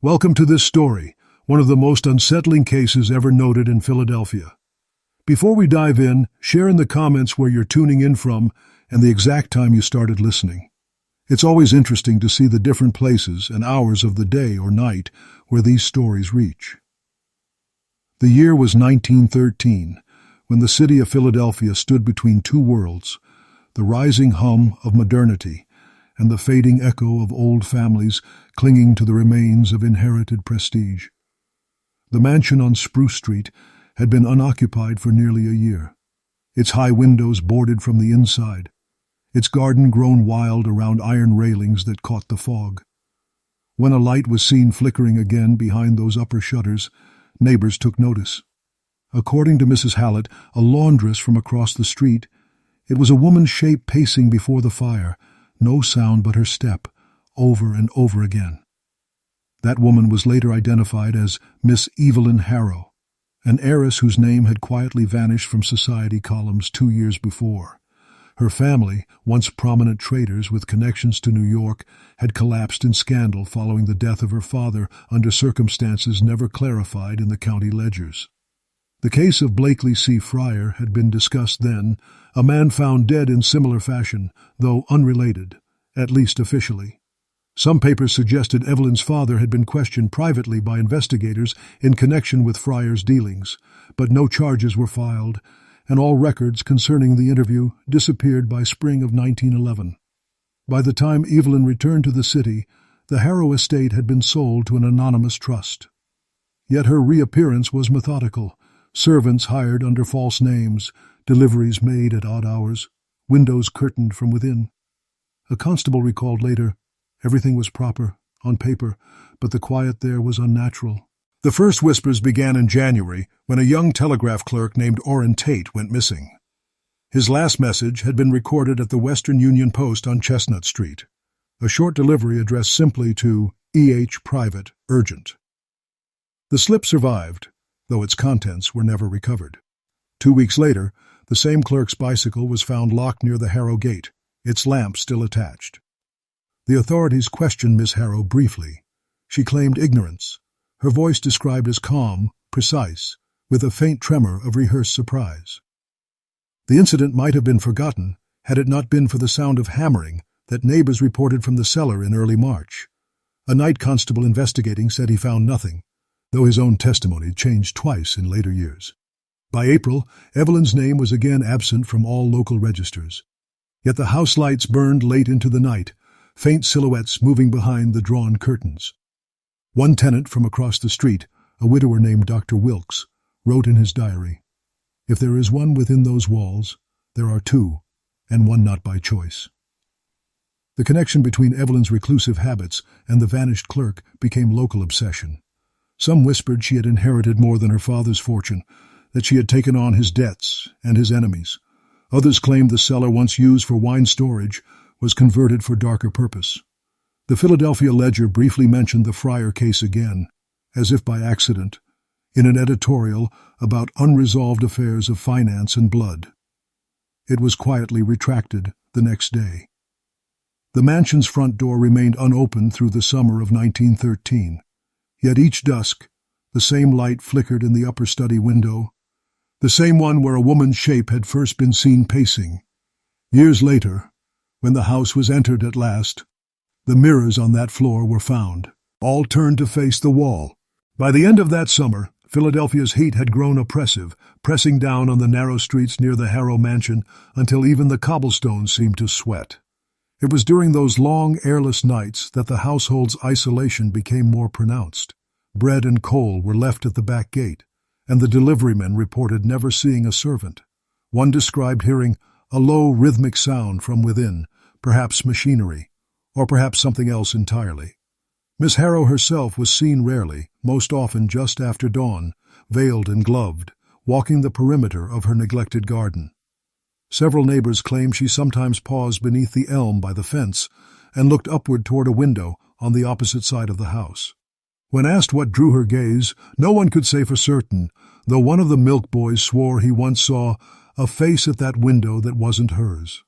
Welcome to this story, one of the most unsettling cases ever noted in Philadelphia. Before we dive in, share in the comments where you're tuning in from and the exact time you started listening. It's always interesting to see the different places and hours of the day or night where these stories reach. The year was 1913, when the city of Philadelphia stood between two worlds, the rising hum of modernity and the fading echo of old families clinging to the remains of inherited prestige. The mansion on Spruce Street had been unoccupied for nearly a year, its high windows boarded from the inside, its garden grown wild around iron railings that caught the fog. When a light was seen flickering again behind those upper shutters, neighbors took notice. According to Mrs. Hallett, a laundress from across the street, it was a woman's shape pacing before the fire, no sound but her step, over and over again. That woman was later identified as Miss Evelyn Harrow, an heiress whose name had quietly vanished from society columns 2 years before. Her family, once prominent traders with connections to New York, had collapsed in scandal following the death of her father under circumstances never clarified in the county ledgers. The case of Blakely C. Fryer had been discussed then, a man found dead in similar fashion, though unrelated, at least officially. Some papers suggested Evelyn's father had been questioned privately by investigators in connection with Fryer's dealings, but no charges were filed, and all records concerning the interview disappeared by spring of 1911. By the time Evelyn returned to the city, the Harrow estate had been sold to an anonymous trust. Yet her reappearance was methodical. Servants hired under false names, deliveries made at odd hours, windows curtained from within. A constable recalled later, everything was proper, on paper, but the quiet there was unnatural. The first whispers began in January when a young telegraph clerk named Orrin Tate went missing. His last message had been recorded at the Western Union Post on Chestnut Street, a short delivery addressed simply to E.H. Private, Urgent. The slip survived, though its contents were never recovered. 2 weeks later, the same clerk's bicycle was found locked near the Harrow gate, its lamp still attached. The authorities questioned Miss Harrow briefly. She claimed ignorance, her voice described as calm, precise, with a faint tremor of rehearsed surprise. The incident might have been forgotten had it not been for the sound of hammering that neighbors reported from the cellar in early March. A night constable investigating said he found nothing, though his own testimony changed twice in later years. By April, Evelyn's name was again absent from all local registers. Yet the house lights burned late into the night, faint silhouettes moving behind the drawn curtains. One tenant from across the street, a widower named Dr. Wilkes, wrote in his diary, "If there is one within those walls, there are two, and one not by choice." The connection between Evelyn's reclusive habits and the vanished clerk became local obsession. Some whispered she had inherited more than her father's fortune, that she had taken on his debts and his enemies. Others claimed the cellar once used for wine storage was converted for darker purpose. The Philadelphia Ledger briefly mentioned the Fryer case again, as if by accident, in an editorial about unresolved affairs of finance and blood. It was quietly retracted the next day. The mansion's front door remained unopened through the summer of 1913. Yet each dusk, the same light flickered in the upper study window, the same one where a woman's shape had first been seen pacing. Years later, when the house was entered at last, the mirrors on that floor were found, all turned to face the wall. By the end of that summer, Philadelphia's heat had grown oppressive, pressing down on the narrow streets near the Harrow mansion until even the cobblestones seemed to sweat. It was during those long, airless nights that the household's isolation became more pronounced. Bread and coal were left at the back gate, and the deliverymen reported never seeing a servant. One described hearing a low, rhythmic sound from within, perhaps machinery, or perhaps something else entirely. Miss Harrow herself was seen rarely, most often just after dawn, veiled and gloved, walking the perimeter of her neglected garden. Several neighbors claimed she sometimes paused beneath the elm by the fence and looked upward toward a window on the opposite side of the house. When asked what drew her gaze, no one could say for certain, though one of the milk boys swore he once saw a face at that window that wasn't hers.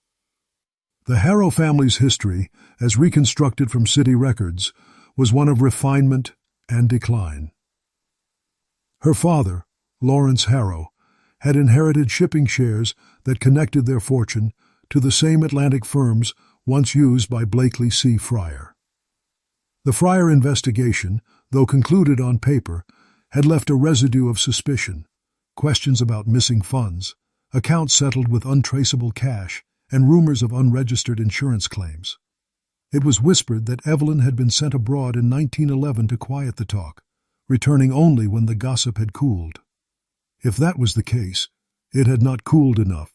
The Harrow family's history, as reconstructed from city records, was one of refinement and decline. Her father, Lawrence Harrow, had inherited shipping shares that connected their fortune to the same Atlantic firms once used by Blakely C. Fryer. The Fryer investigation, though concluded on paper, had left a residue of suspicion, questions about missing funds, accounts settled with untraceable cash, and rumors of unregistered insurance claims. It was whispered that Evelyn had been sent abroad in 1911 to quiet the talk, returning only when the gossip had cooled. If that was the case, it had not cooled enough.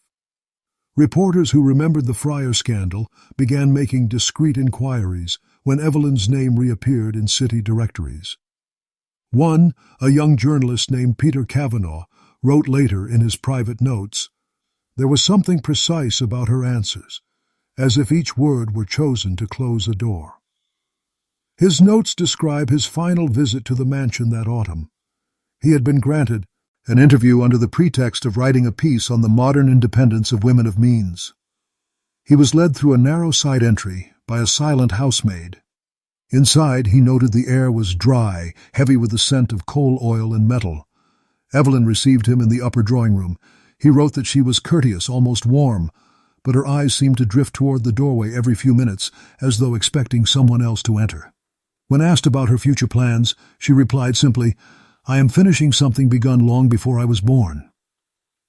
Reporters who remembered the Fryer scandal began making discreet inquiries when Evelyn's name reappeared in city directories. One, a young journalist named Peter Cavanaugh, wrote later in his private notes, "There was something precise about her answers, as if each word were chosen to close a door." His notes describe his final visit to the mansion that autumn. He had been granted an interview under the pretext of writing a piece on the modern independence of women of means. He was led through a narrow side entry by a silent housemaid. Inside, he noted the air was dry, heavy with the scent of coal oil and metal. Evelyn received him in the upper drawing room. He wrote that she was courteous, almost warm, but her eyes seemed to drift toward the doorway every few minutes, as though expecting someone else to enter. When asked about her future plans, she replied simply, "I am finishing something begun long before I was born."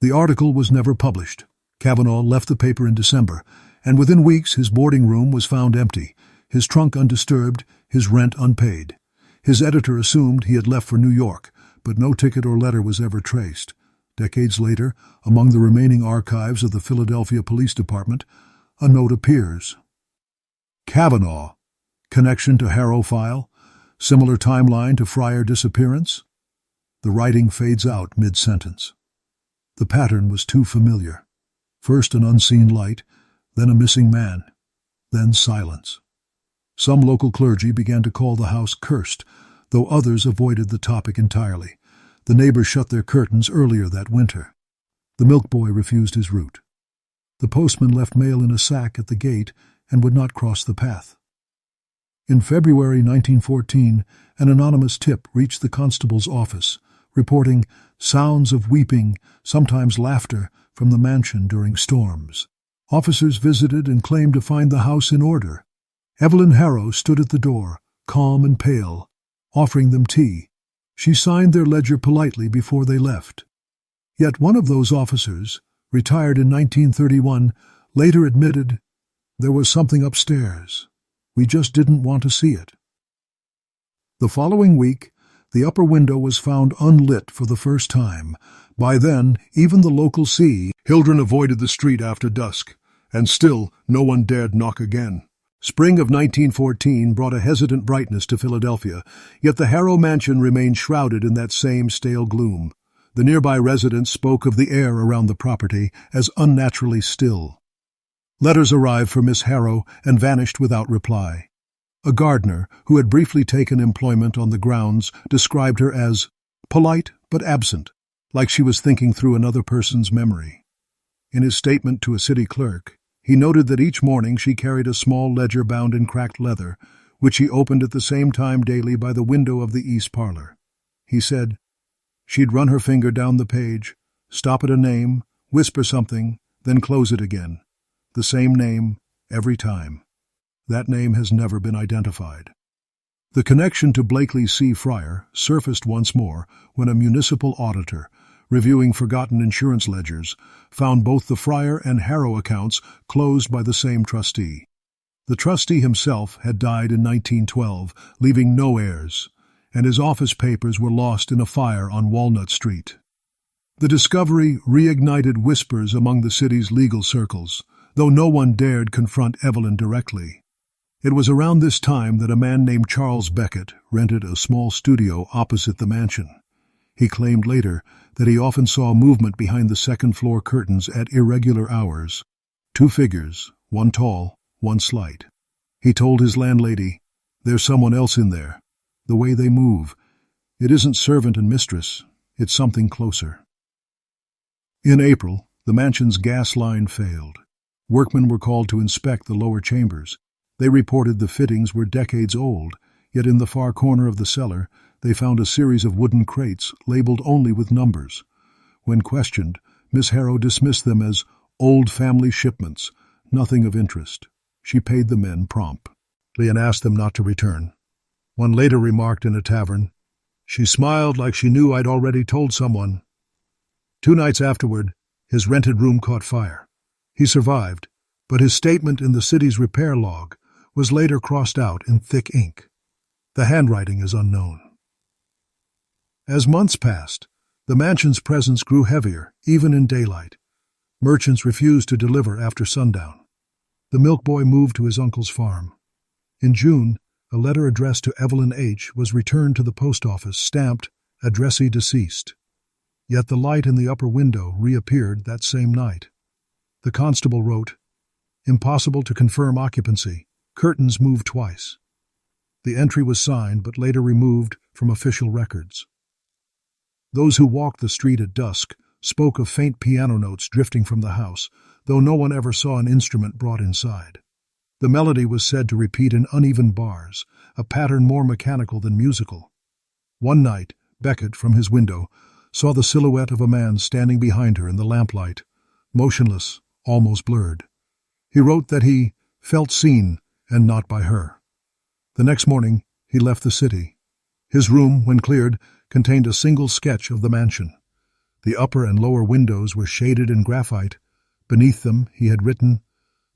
The article was never published. Cavanaugh left the paper in December, and within weeks his boarding room was found empty, his trunk undisturbed, his rent unpaid. His editor assumed he had left for New York, but no ticket or letter was ever traced. Decades later, among the remaining archives of the Philadelphia Police Department, a note appears. Cavanaugh, connection to Harrow file, similar timeline to Fryer disappearance. The writing fades out mid-sentence. The pattern was too familiar. First an unseen light, then a missing man, then silence. Some local clergy began to call the house cursed, though others avoided the topic entirely. The neighbors shut their curtains earlier that winter. The milk boy refused his route. The postman left mail in a sack at the gate and would not cross the path. In February 1914, an anonymous tip reached the constable's office, reporting sounds of weeping, sometimes laughter, from the mansion during storms. Officers visited and claimed to find the house in order. Evelyn Harrow stood at the door, calm and pale, offering them tea. She signed their ledger politely before they left. Yet one of those officers, retired in 1931, later admitted, "There was something upstairs. We just didn't want to see it." The following week, the upper window was found unlit for the first time. By then, even the local Hildren avoided the street after dusk, and still no one dared knock again. Spring of 1914 brought a hesitant brightness to Philadelphia, yet the Harrow mansion remained shrouded in that same stale gloom. The nearby residents spoke of the air around the property as unnaturally still. Letters arrived for Miss Harrow and vanished without reply. A gardener, who had briefly taken employment on the grounds, described her as polite but absent, like she was thinking through another person's memory. In his statement to a city clerk, he noted that each morning she carried a small ledger bound in cracked leather, which she opened at the same time daily by the window of the east parlor. He said, "She'd run her finger down the page, stop at a name, whisper something, then close it again. The same name, every time. That name has never been identified." The connection to Blakely C. Fryer surfaced once more when a municipal auditor, reviewing forgotten insurance ledgers, found both the Fryer and Harrow accounts closed by the same trustee. The trustee himself had died in 1912, leaving no heirs, and his office papers were lost in a fire on Walnut Street. The discovery reignited whispers among the city's legal circles, though no one dared confront Evelyn directly. It was around this time that a man named Charles Beckett rented a small studio opposite the mansion. He claimed later that he often saw movement behind the second-floor curtains at irregular hours. Two figures, one tall, one slight. He told his landlady, "There's someone else in there. The way they move. It isn't servant and mistress. It's something closer." In April, the mansion's gas line failed. Workmen were called to inspect the lower chambers. They reported the fittings were decades old, yet in the far corner of the cellar, they found a series of wooden crates labeled only with numbers. When questioned, Miss Harrow dismissed them as old family shipments, nothing of interest. She paid the men promptly and asked them not to return. One later remarked in a tavern, "She smiled like she knew I'd already told someone." 2 nights afterward, his rented room caught fire. He survived, but his statement in the city's repair log was later crossed out in thick ink. The handwriting is unknown. As months passed, the mansion's presence grew heavier, even in daylight. Merchants refused to deliver after sundown. The milk boy moved to his uncle's farm. In June, a letter addressed to Evelyn H. was returned to the post office, stamped, "Addressee deceased." Yet the light in the upper window reappeared that same night. The constable wrote, "Impossible to confirm occupancy. Curtains moved twice." The entry was signed but later removed from official records. Those who walked the street at dusk spoke of faint piano notes drifting from the house, though no one ever saw an instrument brought inside. The melody was said to repeat in uneven bars, a pattern more mechanical than musical. One night, Beckett, from his window, saw the silhouette of a man standing behind her in the lamplight, motionless, almost blurred. He wrote that he felt seen and not by her. The next morning, he left the city. His room, when cleared, contained a single sketch of the mansion. The upper and lower windows were shaded in graphite. Beneath them, he had written,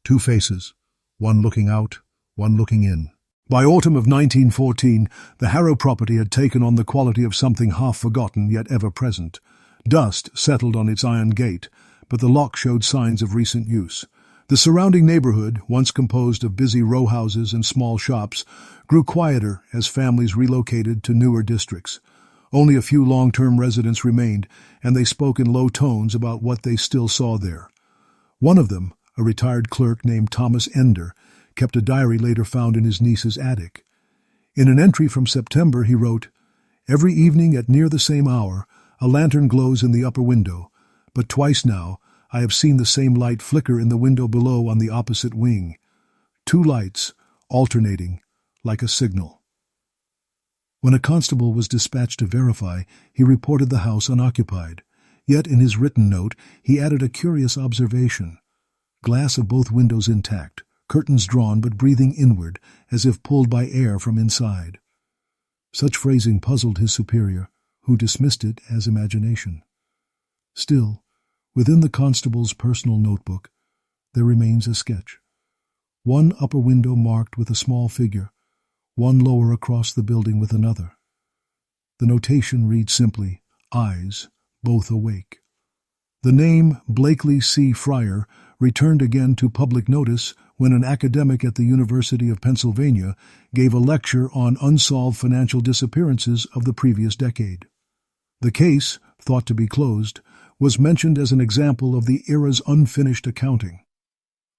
"Two faces, one looking out, one looking in." By autumn of 1914, the Harrow property had taken on the quality of something half-forgotten yet ever-present. Dust settled on its iron gate, but the lock showed signs of recent use. The surrounding neighborhood, once composed of busy row houses and small shops, grew quieter as families relocated to newer districts. Only a few long-term residents remained, and they spoke in low tones about what they still saw there. One of them, a retired clerk named Thomas Ender, kept a diary later found in his niece's attic. In an entry from September, he wrote, "Every evening at near the same hour, a lantern glows in the upper window, but twice now I have seen the same light flicker in the window below on the opposite wing. 2 lights, alternating, like a signal." When a constable was dispatched to verify, he reported the house unoccupied. Yet in his written note, he added a curious observation. Glass of both windows intact, curtains drawn but breathing inward, as if pulled by air from inside. Such phrasing puzzled his superior, who dismissed it as imagination. Still, within the constable's personal notebook, there remains a sketch. One upper window marked with a small figure, one lower across the building with another. The notation reads simply, "Eyes, both awake." The name Blakely C. Fryer returned again to public notice when an academic at the University of Pennsylvania gave a lecture on unsolved financial disappearances of the previous decade. The case, thought to be closed, was mentioned as an example of the era's unfinished accounting.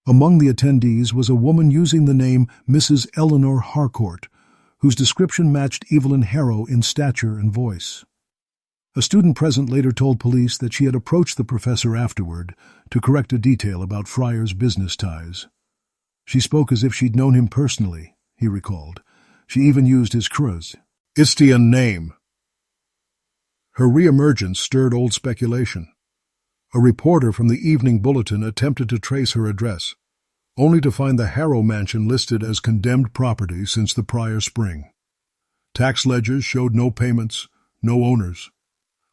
Among the attendees was a woman using the name Mrs. Eleanor Harcourt, whose description matched Evelyn Harrow in stature and voice. A student present later told police that she had approached the professor afterward to correct a detail about Fryer's business ties. She spoke as if she'd known him personally, he recalled. She even used his Christian name. Her reemergence stirred old speculation. A reporter from the Evening Bulletin attempted to trace her address, only to find the Harrow mansion listed as condemned property since the prior spring. Tax ledgers showed no payments, no owners.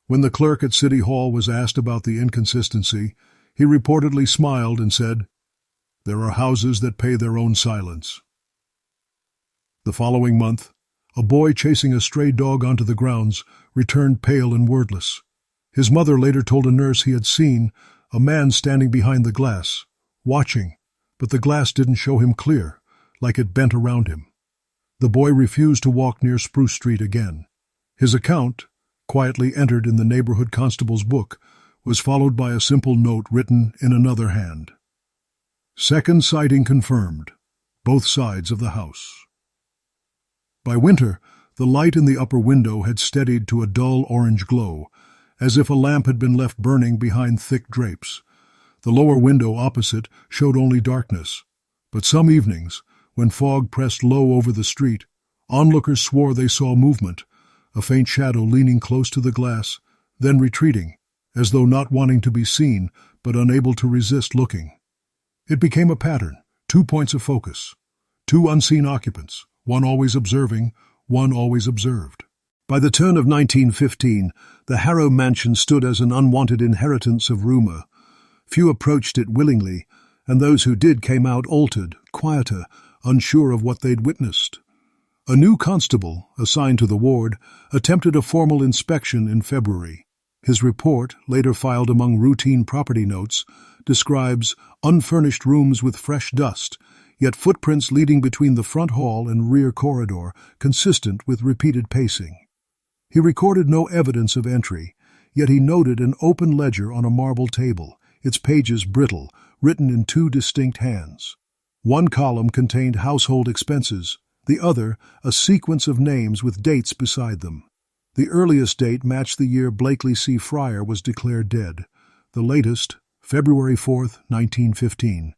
When the clerk at City Hall was asked about the inconsistency, he reportedly smiled and said, "There are houses that pay their own silence." The following month, a boy chasing a stray dog onto the grounds returned pale and wordless. His mother later told a nurse he had seen a man standing behind the glass, watching, but the glass didn't show him clear, like it bent around him. The boy refused to walk near Spruce Street again. His account, quietly entered in the neighborhood constable's book, was followed by a simple note written in another hand. "Second sighting confirmed. Both sides of the house." By winter, the light in the upper window had steadied to a dull orange glow, as if a lamp had been left burning behind thick drapes. The lower window opposite showed only darkness, but some evenings, when fog pressed low over the street, onlookers swore they saw movement, a faint shadow leaning close to the glass, then retreating, as though not wanting to be seen, but unable to resist looking. It became a pattern, 2 points of focus, 2 unseen occupants, one always observing, one always observed. By the turn of 1915, the Harrow mansion stood as an unwanted inheritance of rumor. Few approached it willingly, and those who did came out altered, quieter, unsure of what they'd witnessed. A new constable, assigned to the ward, attempted a formal inspection in February. His report, later filed among routine property notes, describes unfurnished rooms with fresh dust, yet footprints leading between the front hall and rear corridor, consistent with repeated pacing. He recorded no evidence of entry, yet he noted an open ledger on a marble table, its pages brittle, written in 2 distinct hands. One column contained household expenses, the other a sequence of names with dates beside them. The earliest date matched the year Blakely C. Fryer was declared dead, the latest, February 4, 1915.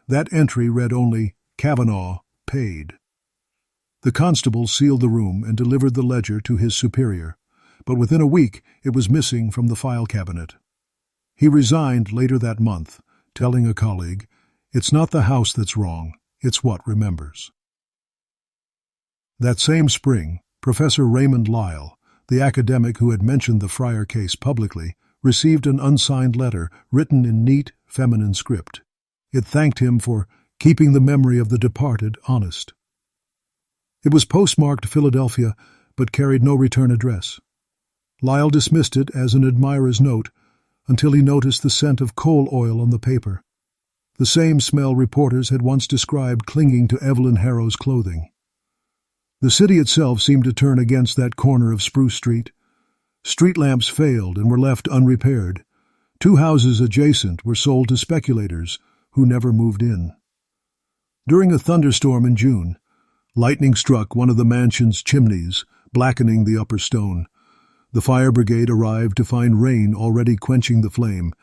That entry read only, Kavanaugh, paid. The constable sealed the room and delivered the ledger to his superior, but within a week it was missing from the file cabinet. He resigned later that month, telling a colleague, "It's not the house that's wrong, it's what remembers." That same spring, Professor Raymond Lyle, the academic who had mentioned the Fryer case publicly, received an unsigned letter written in neat, feminine script. It thanked him for keeping the memory of the departed honest. It was postmarked Philadelphia, but carried no return address. Lyle dismissed it as an admirer's note until he noticed the scent of coal oil on the paper, the same smell reporters had once described clinging to Evelyn Harrow's clothing. The city itself seemed to turn against that corner of Spruce Street. Street lamps failed and were left unrepaired. 2 houses adjacent were sold to speculators who never moved in. During a thunderstorm in June, lightning struck one of the mansion's chimneys, blackening the upper stone. The fire brigade arrived to find rain already quenching the flame,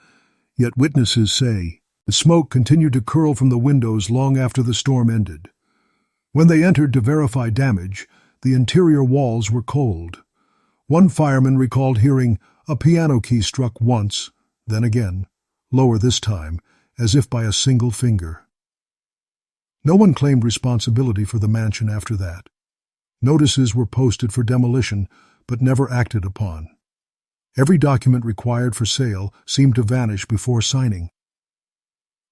yet witnesses say the smoke continued to curl from the windows long after the storm ended. When they entered to verify damage, the interior walls were cold. One fireman recalled hearing a piano key struck once, then again, lower this time, as if by a single finger. No one claimed responsibility for the mansion after that. Notices were posted for demolition, but never acted upon. Every document required for sale seemed to vanish before signing.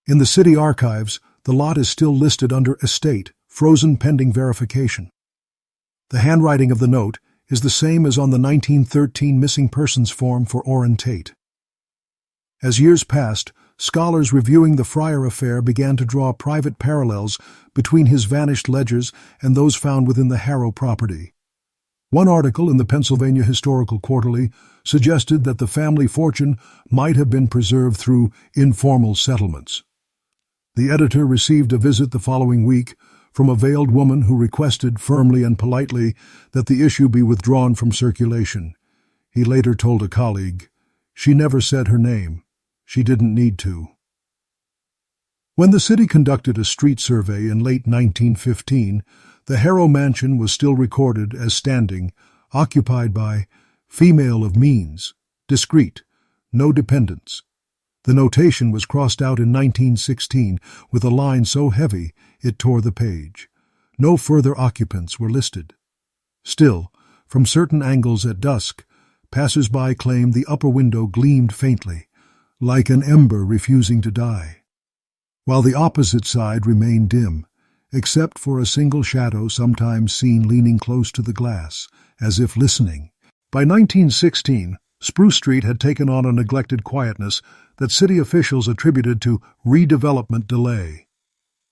In the city archives, the lot is still listed under estate, frozen pending verification. The handwriting of the note is the same as on the 1913 missing persons form for Orrin Tate. As years passed, scholars reviewing the Fryer affair began to draw private parallels between his vanished ledgers and those found within the Harrow property. One article in the Pennsylvania Historical Quarterly suggested that the family fortune might have been preserved through informal settlements. The editor received a visit the following week from a veiled woman who requested firmly and politely that the issue be withdrawn from circulation. He later told a colleague, "She never said her name. She didn't need to." When the city conducted a street survey in late 1915, the Harrow mansion was still recorded as standing, occupied by female of means, discreet, no dependents. The notation was crossed out in 1916 with a line so heavy it tore the page. No further occupants were listed. Still, from certain angles at dusk, passers-by claimed the upper window gleamed faintly, like an ember refusing to die, while the opposite side remained dim, except for a single shadow sometimes seen leaning close to the glass, as if listening. By 1916, Spruce Street had taken on a neglected quietness that city officials attributed to redevelopment delay.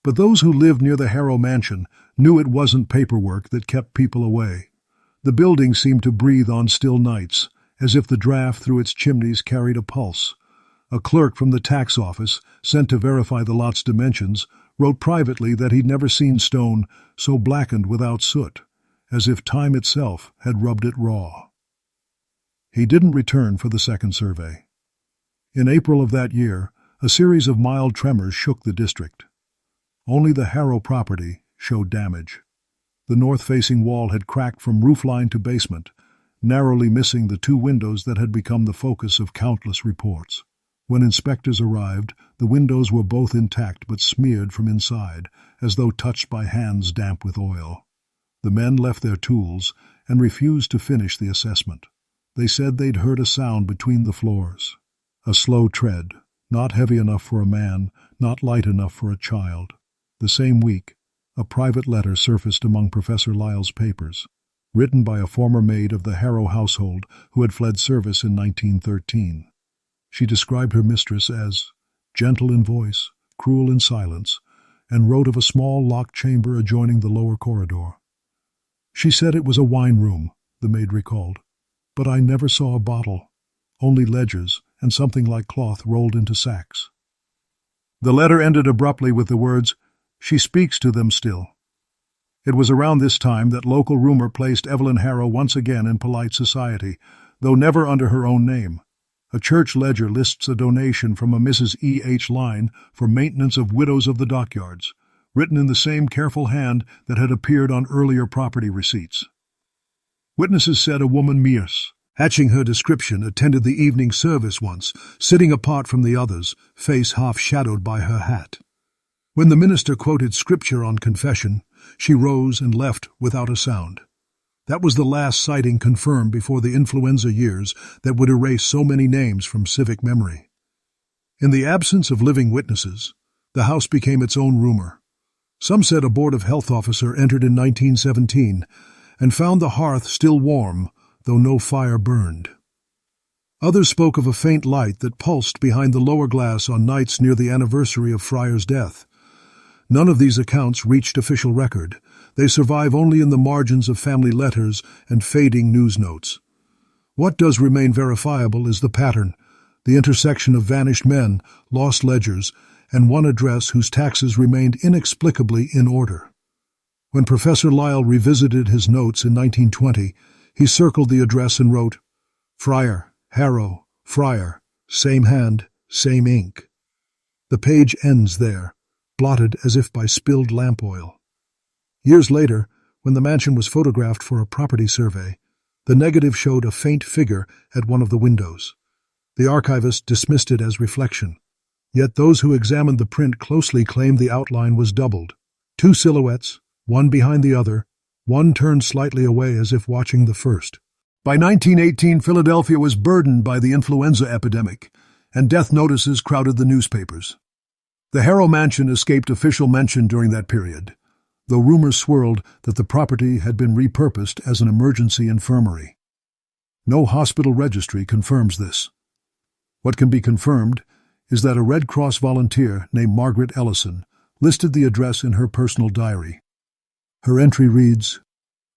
But those who lived near the Harrow mansion knew it wasn't paperwork that kept people away. The building seemed to breathe on still nights, as if the draft through its chimneys carried a pulse. A clerk from the tax office, sent to verify the lot's dimensions, wrote privately that he'd never seen stone so blackened without soot, as if time itself had rubbed it raw. He didn't return for the second survey. In April of that year, a series of mild tremors shook the district. Only the Harrow property showed damage. The north-facing wall had cracked from roofline to basement, narrowly missing the two windows that had become the focus of countless reports. When inspectors arrived, the windows were both intact but smeared from inside, as though touched by hands damp with oil. The men left their tools and refused to finish the assessment. They said they'd heard a sound between the floors. A slow tread, not heavy enough for a man, not light enough for a child. The same week, a private letter surfaced among Professor Lyle's papers, written by a former maid of the Harrow household who had fled service in 1913. She described her mistress as gentle in voice, cruel in silence, and wrote of a small locked chamber adjoining the lower corridor. She said it was a wine room, the maid recalled, but I never saw a bottle, only ledgers and something like cloth rolled into sacks. The letter ended abruptly with the words, "She speaks to them still." It was around this time that local rumor placed Evelyn Harrow once again in polite society, though never under her own name. A church ledger lists a donation from a Mrs. E. H. Line for maintenance of widows of the dockyards, written in the same careful hand that had appeared on earlier property receipts. Witnesses said a woman, Heiress, hatching her description, attended the evening service once, sitting apart from the others, face half shadowed by her hat. When the minister quoted scripture on confession, she rose and left without a sound. That was the last sighting confirmed before the influenza years that would erase so many names from civic memory. In the absence of living witnesses, the house became its own rumor. Some said a Board of Health officer entered in 1917 and found the hearth still warm, though no fire burned. Others spoke of a faint light that pulsed behind the lower glass on nights near the anniversary of Fryer's death. None of these accounts reached official record. They survive only in the margins of family letters and fading news notes. What does remain verifiable is the pattern, the intersection of vanished men, lost ledgers, and one address whose taxes remained inexplicably in order. When Professor Lyle revisited his notes in 1920, he circled the address and wrote, "Fryer, Harrow, Fryer, same hand, same ink." The page ends there, blotted as if by spilled lamp oil. Years later, when the mansion was photographed for a property survey, the negative showed a faint figure at one of the windows. The archivist dismissed it as reflection. Yet those who examined the print closely claimed the outline was doubled. Two silhouettes, one behind the other, one turned slightly away as if watching the first. By 1918, Philadelphia was burdened by the influenza epidemic, and death notices crowded the newspapers. The Harrow mansion escaped official mention during that period, though rumors swirled that the property had been repurposed as an emergency infirmary. No hospital registry confirms this. What can be confirmed is that a Red Cross volunteer named Margaret Ellison listed the address in her personal diary. Her entry reads,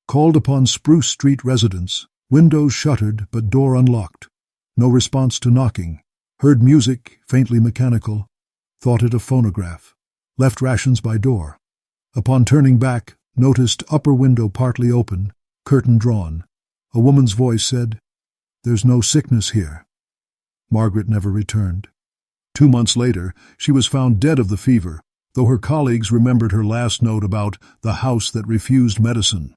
"Called upon Spruce Street residents, windows shuttered but door unlocked. No response to knocking. Heard music, faintly mechanical. Thought it a phonograph. Left rations by door. Upon turning back, noticed upper window partly open, curtain drawn. A woman's voice said, 'There's no sickness here.' Margaret never returned. 2 months later, she was found dead of the fever, though her colleagues remembered her last note about the house that refused medicine.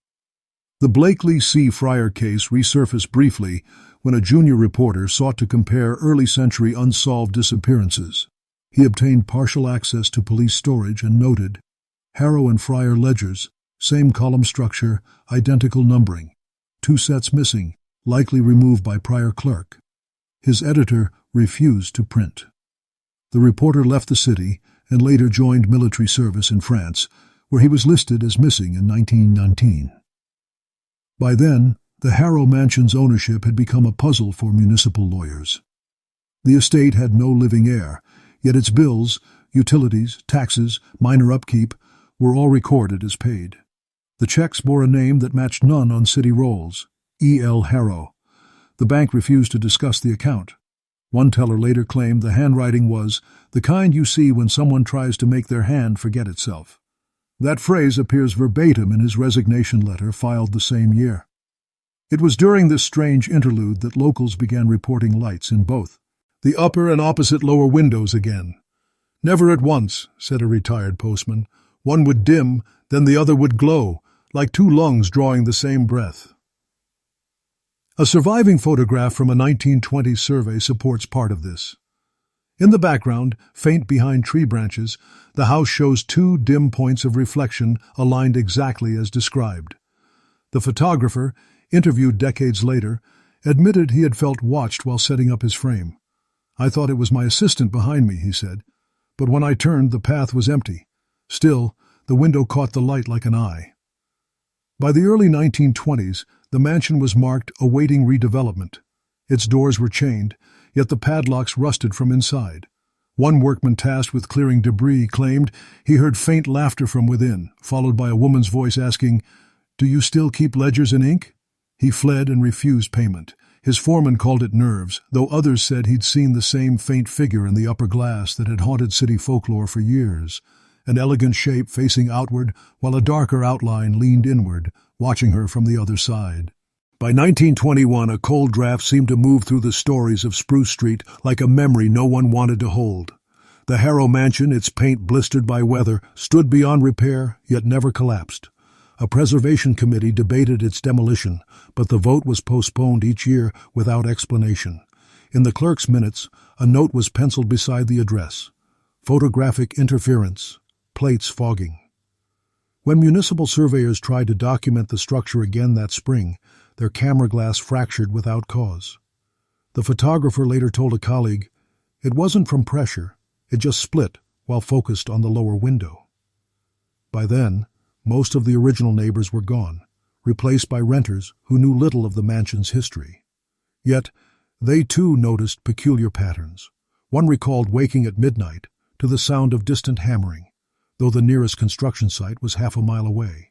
The Blakely C. Fryer case resurfaced briefly when a junior reporter sought to compare early-century unsolved disappearances. He obtained partial access to police storage and noted, Harrow and Fryer ledgers, same column structure, identical numbering. 2 sets missing, likely removed by prior clerk. His editor refused to print. The reporter left the city and later joined military service in France, where he was listed as missing in 1919. By then, the Harrow mansion's ownership had become a puzzle for municipal lawyers. The estate had no living heir, yet its bills, utilities, taxes, minor upkeep, were all recorded as paid. The checks bore a name that matched none on city rolls, E. L. Harrow. The bank refused to discuss the account. One teller later claimed the handwriting was the kind you see when someone tries to make their hand forget itself. That phrase appears verbatim in his resignation letter filed the same year. It was during this strange interlude that locals began reporting lights in both the upper and opposite lower windows again. "Never at once," said a retired postman. "One would dim, then the other would glow, like 2 lungs drawing the same breath." A surviving photograph from a 1920s survey supports part of this. In the background, faint behind tree branches, the house shows two dim points of reflection aligned exactly as described. The photographer, interviewed decades later, admitted he had felt watched while setting up his frame. "I thought it was my assistant behind me," he said, "but when I turned, the path was empty. Still, the window caught the light like an eye." By the early 1920s, the mansion was marked awaiting redevelopment. Its doors were chained, yet the padlocks rusted from inside. One workman tasked with clearing debris claimed he heard faint laughter from within, followed by a woman's voice asking, "Do you still keep ledgers and ink?" He fled and refused payment. His foreman called it nerves, though others said he'd seen the same faint figure in the upper glass that had haunted city folklore for years, an elegant shape facing outward while a darker outline leaned inward, watching her from the other side. By 1921, a cold draft seemed to move through the stories of Spruce Street like a memory no one wanted to hold. The Harrow mansion, its paint blistered by weather, stood beyond repair, yet never collapsed. A preservation committee debated its demolition, but the vote was postponed each year without explanation. In the clerk's minutes, a note was penciled beside the address: "Photographic interference, plates fogging." When municipal surveyors tried to document the structure again that spring, their camera glass fractured without cause. The photographer later told a colleague, "It wasn't from pressure, it just split while focused on the lower window." By then, most of the original neighbors were gone, replaced by renters who knew little of the mansion's history. Yet, they too noticed peculiar patterns. One recalled waking at midnight to the sound of distant hammering, though the nearest construction site was half a mile away.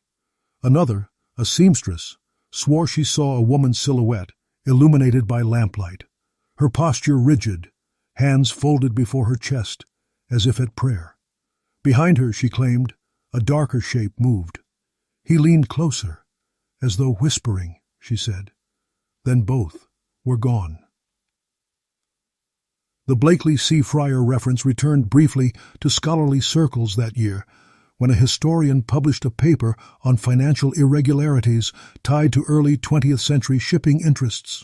Another, a seamstress, swore she saw a woman's silhouette illuminated by lamplight, her posture rigid, hands folded before her chest, as if at prayer. Behind her, she claimed, a darker shape moved. He leaned closer, as though whispering, she said. Then both were gone. The Blakely C. Fryer reference returned briefly to scholarly circles that year, when a historian published a paper on financial irregularities tied to early 20th century shipping interests.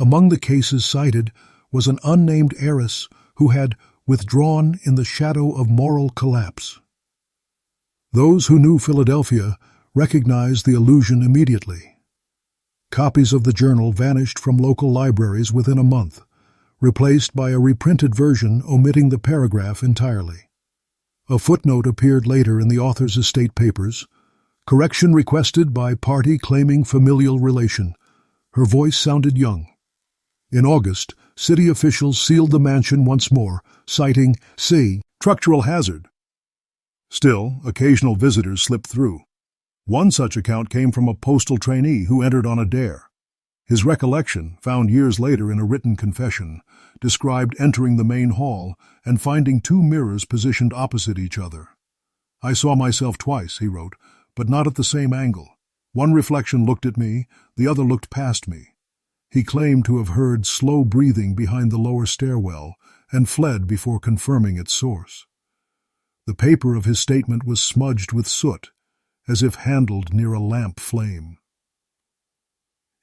Among the cases cited was an unnamed heiress who had withdrawn in the shadow of moral collapse. Those who knew Philadelphia recognized the allusion immediately. Copies of the journal vanished from local libraries within a month, replaced by a reprinted version omitting the paragraph entirely. A footnote appeared later in the author's estate papers. Correction requested by party claiming familial relation. Her voice sounded young. In August, city officials sealed the mansion once more, citing structural hazard. Still, occasional visitors slipped through. One such account came from a postal trainee who entered on a dare. His recollection, found years later in a written confession, described entering the main hall and finding two mirrors positioned opposite each other. "I saw myself twice," he wrote, "but not at the same angle. One reflection looked at me, the other looked past me." He claimed to have heard slow breathing behind the lower stairwell and fled before confirming its source. The paper of his statement was smudged with soot, as if handled near a lamp flame.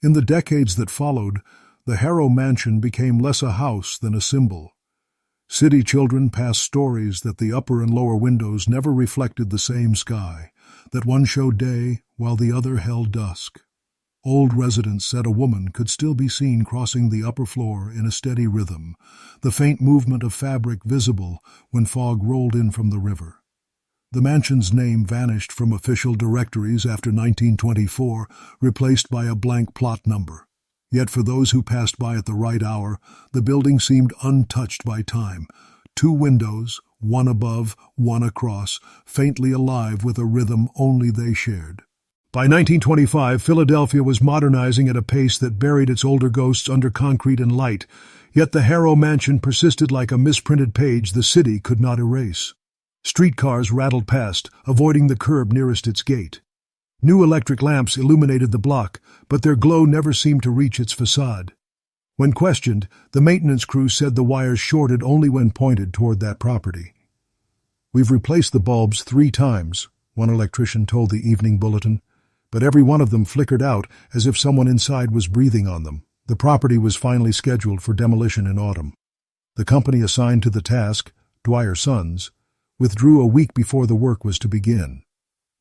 In the decades that followed, the Harrow mansion became less a house than a symbol. City children passed stories that the upper and lower windows never reflected the same sky, that one showed day while the other held dusk. Old residents said a woman could still be seen crossing the upper floor in a steady rhythm, the faint movement of fabric visible when fog rolled in from the river. The mansion's name vanished from official directories after 1924, replaced by a blank plot number. Yet for those who passed by at the right hour, the building seemed untouched by time. Two windows, one above, one across, faintly alive with a rhythm only they shared. By 1925, Philadelphia was modernizing at a pace that buried its older ghosts under concrete and light, yet the Harrow mansion persisted like a misprinted page the city could not erase. Streetcars rattled past, avoiding the curb nearest its gate. New electric lamps illuminated the block, but their glow never seemed to reach its facade. When questioned, the maintenance crew said the wires shorted only when pointed toward that property. "We've replaced the bulbs 3 times, one electrician told the Evening Bulletin. but every one of them flickered out as if someone inside was breathing on them. The property was finally scheduled for demolition in autumn. The company assigned to the task, Dwyer Sons, withdrew a week before the work was to begin.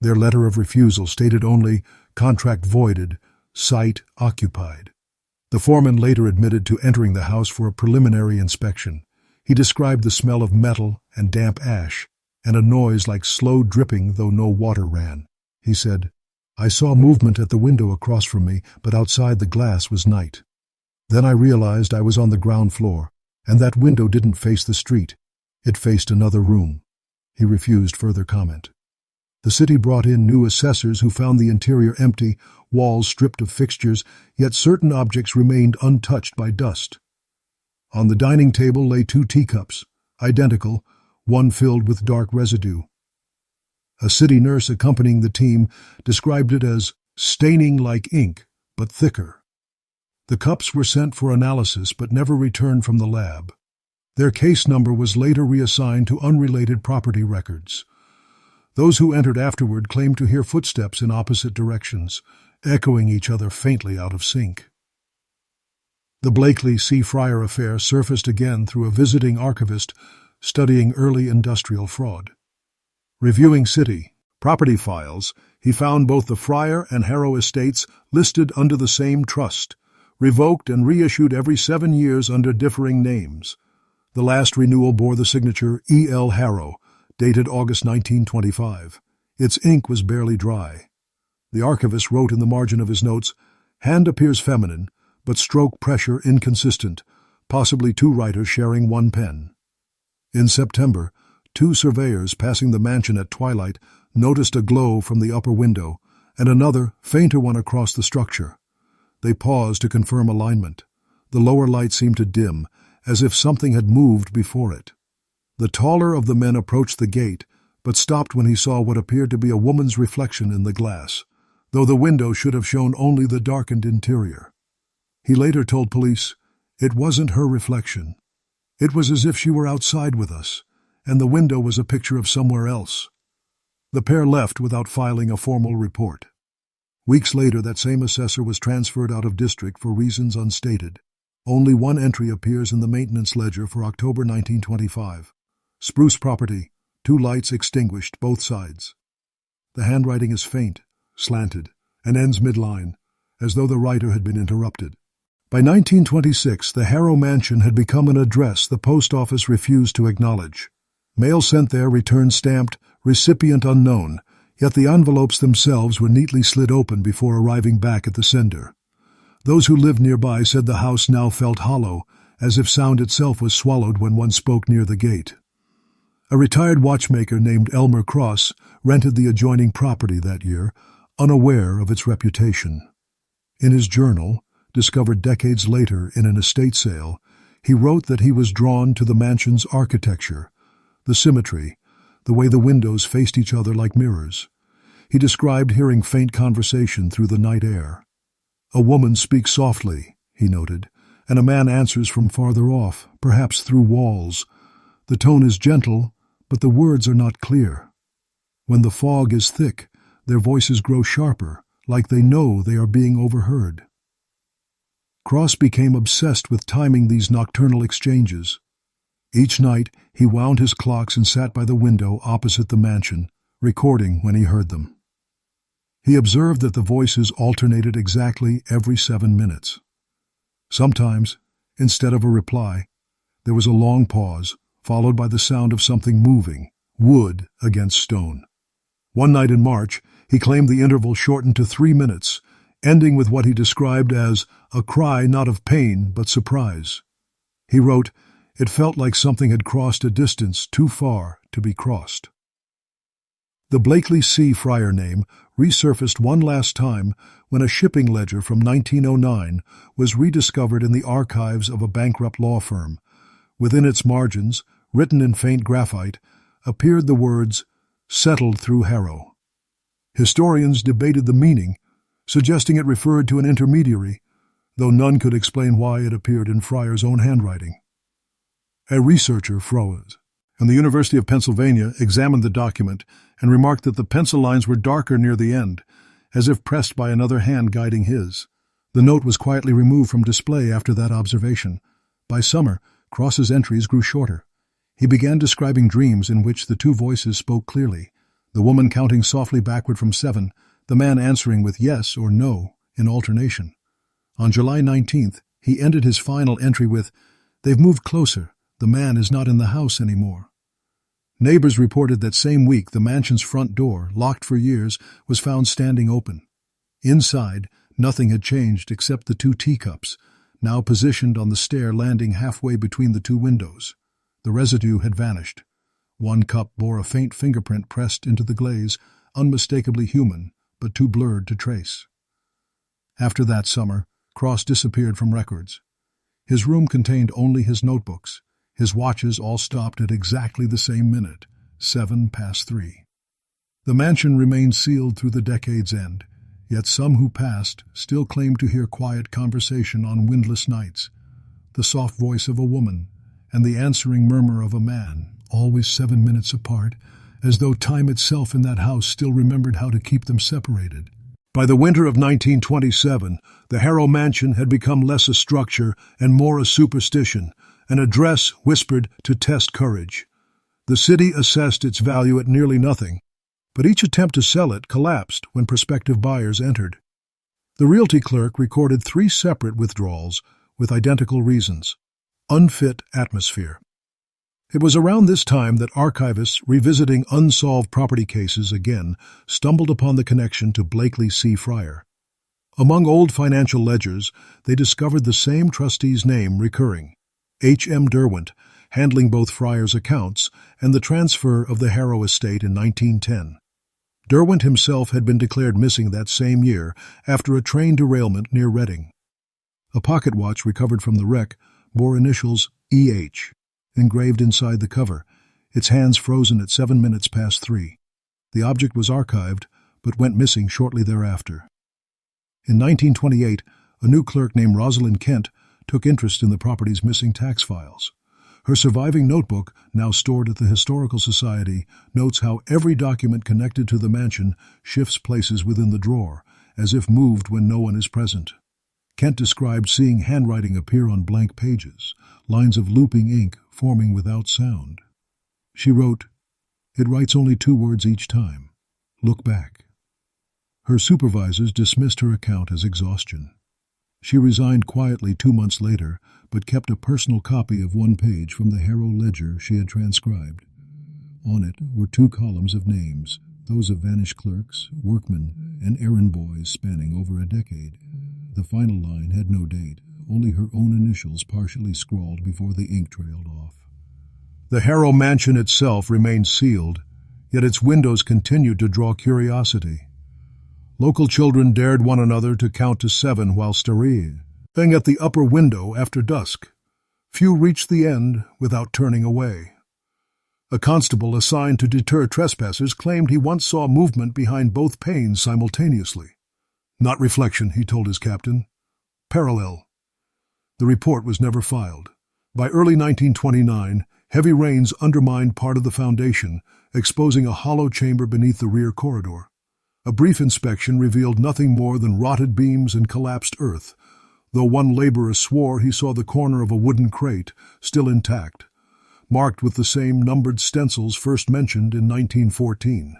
Their letter of refusal stated only, "Contract voided, site occupied." The foreman later admitted to entering the house for a preliminary inspection. He described the smell of metal and damp ash, and a noise like slow dripping though no water ran. He said, "I saw movement at the window across from me, but outside the glass was night. Then I realized I was on the ground floor, and that window didn't face the street. It faced another room." He refused further comment. The city brought in new assessors who found the interior empty, walls stripped of fixtures, yet certain objects remained untouched by dust. On the dining table lay 2 teacups, identical, one filled with dark residue. A city nurse accompanying the team described it as staining like ink, but thicker. The cups were sent for analysis but never returned from the lab. Their case number was later reassigned to unrelated property records. Those who entered afterward claimed to hear footsteps in opposite directions, echoing each other faintly out of sync. The Blakely C. Fryer affair surfaced again through a visiting archivist studying early industrial fraud. Reviewing city property files, he found both the Fryer and Harrow estates listed under the same trust, revoked and reissued every 7 years under differing names. The last renewal bore the signature E. L. Harrow, dated August 1925. Its ink was barely dry. The archivist wrote in the margin of his notes, "Hand appears feminine, but stroke pressure inconsistent, possibly 2 writers sharing 1 pen." In September, 2 surveyors passing the mansion at twilight noticed a glow from the upper window and another, fainter one across the structure. They paused to confirm alignment. The lower light seemed to dim, as if something had moved before it. The taller of the men approached the gate, but stopped when he saw what appeared to be a woman's reflection in the glass, though the window should have shown only the darkened interior. He later told police, "It wasn't her reflection. It was as if she were outside with us, and the window was a picture of somewhere else." The pair left without filing a formal report. Weeks later, that same assessor was transferred out of district for reasons unstated. Only one entry appears in the maintenance ledger for October 1925. Spruce property, 2 lights extinguished, both sides. The handwriting is faint, slanted, and ends midline, as though the writer had been interrupted. By 1926, the Harrow mansion had become an address the post office refused to acknowledge. Mail sent there returned stamped, "Recipient unknown," yet the envelopes themselves were neatly slid open before arriving back at the sender. Those who lived nearby said the house now felt hollow, as if sound itself was swallowed when one spoke near the gate. A retired watchmaker named Elmer Cross rented the adjoining property that year, unaware of its reputation. In his journal, discovered decades later in an estate sale, he wrote that he was drawn to the mansion's architecture, the symmetry, the way the windows faced each other like mirrors. He described hearing faint conversation through the night air. "A woman speaks softly," he noted, "and a man answers from farther off, perhaps through walls. The tone is gentle, but the words are not clear. When the fog is thick, their voices grow sharper, like they know they are being overheard." Cross became obsessed with timing these nocturnal exchanges. Each night he wound his clocks and sat by the window opposite the mansion, recording when he heard them. He observed that the voices alternated exactly every 7 minutes. Sometimes, instead of a reply, there was a long pause, followed by the sound of something moving, wood against stone. One night in March, he claimed the interval shortened to 3 minutes, ending with what he described as a cry not of pain but surprise. He wrote, "It felt like something had crossed a distance too far to be crossed." The Blakely C. Fryer name resurfaced one last time when a shipping ledger from 1909 was rediscovered in the archives of a bankrupt law firm. Within its margins, written in faint graphite, appeared the words, "Settled through Harrow." Historians debated the meaning, suggesting it referred to an intermediary, though none could explain why it appeared in Fryer's own handwriting. A researcher froze, and the University of Pennsylvania examined the document and remarked that the pencil lines were darker near the end, as if pressed by another hand guiding his. The note was quietly removed from display after that observation. By summer, Cross's entries grew shorter. He began describing dreams in which the two voices spoke clearly, the woman counting softly backward from 7, the man answering with yes or no in alternation. On July 19th, he ended his final entry with, "They've moved closer. The man is not in the house anymore." Neighbors reported that same week the mansion's front door, locked for years, was found standing open. Inside, nothing had changed except the 2 teacups, now positioned on the stair landing halfway between the 2 windows. The residue had vanished. 1 cup bore a faint fingerprint pressed into the glaze, unmistakably human, but too blurred to trace. After that summer, Cross disappeared from records. His room contained only his notebooks. His watches all stopped at exactly the same minute, 3:07. The mansion remained sealed through the decade's end, yet some who passed still claimed to hear quiet conversation on windless nights, the soft voice of a woman, and the answering murmur of a man, always 7 minutes apart, as though time itself in that house still remembered how to keep them separated. By the winter of 1927, the Harrow mansion had become less a structure and more a superstition, an address whispered to test courage. The city assessed its value at nearly nothing, but each attempt to sell it collapsed when prospective buyers entered. The realty clerk recorded 3 separate withdrawals with identical reasons: unfit atmosphere. It was around this time that archivists revisiting unsolved property cases again stumbled upon the connection to Blakely C. Fryer. Among old financial ledgers, they discovered the same trustee's name recurring: H.M. Derwent, handling both Fryer's accounts and the transfer of the Harrow estate in 1910. Derwent himself had been declared missing that same year after a train derailment near Reading. A pocket watch recovered from the wreck bore initials E.H. engraved inside the cover, its hands frozen at 7 minutes past 3. The object was archived, but went missing shortly thereafter. In 1928, a new clerk named Rosalind Kent took interest in the property's missing tax files. Her surviving notebook, now stored at the Historical Society, notes how every document connected to the mansion shifts places within the drawer, as if moved when no one is present. Kent described seeing handwriting appear on blank pages, lines of looping ink forming without sound. She wrote, "It writes only 2 words each time. Look back." Her supervisors dismissed her account as exhaustion. She resigned quietly 2 months later, but kept a personal copy of 1 page from the Harrow ledger she had transcribed. On it were 2 columns of names, those of vanished clerks, workmen, and errand boys spanning over a decade. The final line had no date, only her own initials partially scrawled before the ink trailed off. The Harrow mansion itself remained sealed, yet its windows continued to draw curiosity. Local children dared one another to count to 7 while staring at the upper window after dusk. Few reached the end without turning away. A constable assigned to deter trespassers claimed he once saw movement behind both panes simultaneously. "Not reflection," he told his captain. "Parallel." The report was never filed. By early 1929, heavy rains undermined part of the foundation, exposing a hollow chamber beneath the rear corridor. A brief inspection revealed nothing more than rotted beams and collapsed earth, though one laborer swore he saw the corner of a wooden crate, still intact, marked with the same numbered stencils first mentioned in 1914.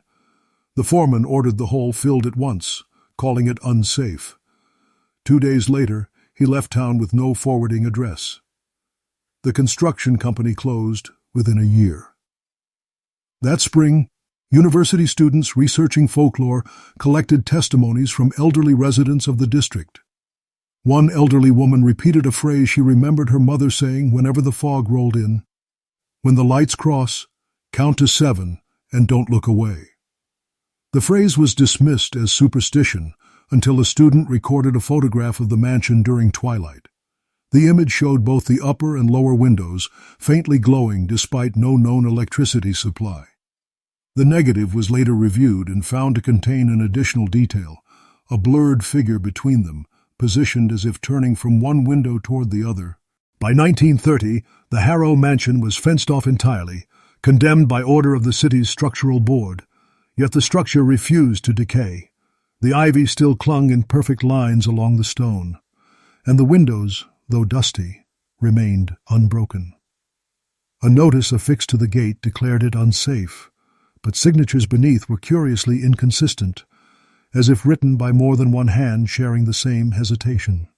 The foreman ordered the hole filled at once, calling it unsafe. 2 days later, he left town with no forwarding address. The construction company closed within a year. That spring, university students researching folklore collected testimonies from elderly residents of the district. One elderly woman repeated a phrase she remembered her mother saying whenever the fog rolled in: "When the lights cross, count to 7 and don't look away." The phrase was dismissed as superstition until a student recorded a photograph of the mansion during twilight. The image showed both the upper and lower windows, faintly glowing despite no known electricity supply. The negative was later reviewed and found to contain an additional detail, a blurred figure between them, positioned as if turning from one window toward the other. By 1930, the Harrow mansion was fenced off entirely, condemned by order of the city's structural board, yet the structure refused to decay. The ivy still clung in perfect lines along the stone, and the windows, though dusty, remained unbroken. A notice affixed to the gate declared it unsafe, but signatures beneath were curiously inconsistent, as if written by more than one hand sharing the same hesitation.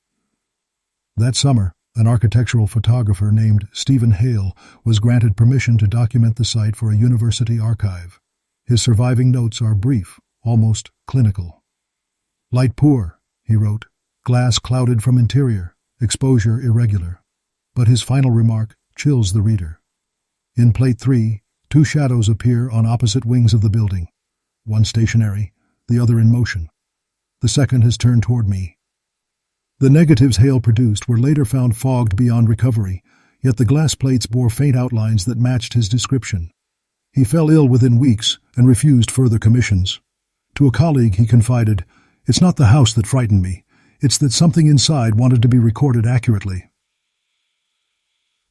That summer, an architectural photographer named Stephen Hale was granted permission to document the site for a university archive. His surviving notes are brief, almost clinical. "Light poor," he wrote, "glass clouded from interior, exposure irregular." But his final remark chills the reader. In Plate 3, two shadows appear on opposite wings of the building, one stationary, the other in motion. The second has turned toward me. The negatives Hale produced were later found fogged beyond recovery, yet the glass plates bore faint outlines that matched his description. He fell ill within weeks and refused further commissions. To a colleague he confided, "It's not the house that frightened me, it's that something inside wanted to be recorded accurately."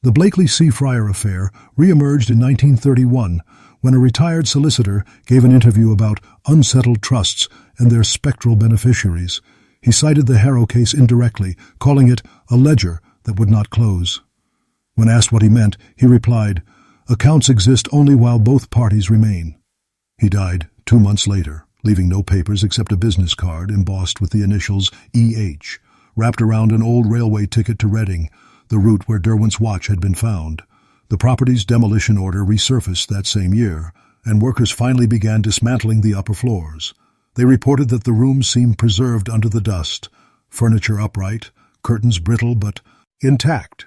The Blakely C. Fryer affair re-emerged in 1931 when a retired solicitor gave an interview about unsettled trusts and their spectral beneficiaries. He cited the Harrow case indirectly, calling it a ledger that would not close. When asked what he meant, he replied, "Accounts exist only while both parties remain." He died 2 months later, leaving no papers except a business card embossed with the initials E.H., wrapped around an old railway ticket to Reading, the route where Derwent's watch had been found. The property's demolition order resurfaced that same year, and workers finally began dismantling the upper floors. They reported that the rooms seemed preserved under the dust, furniture upright, curtains brittle but intact.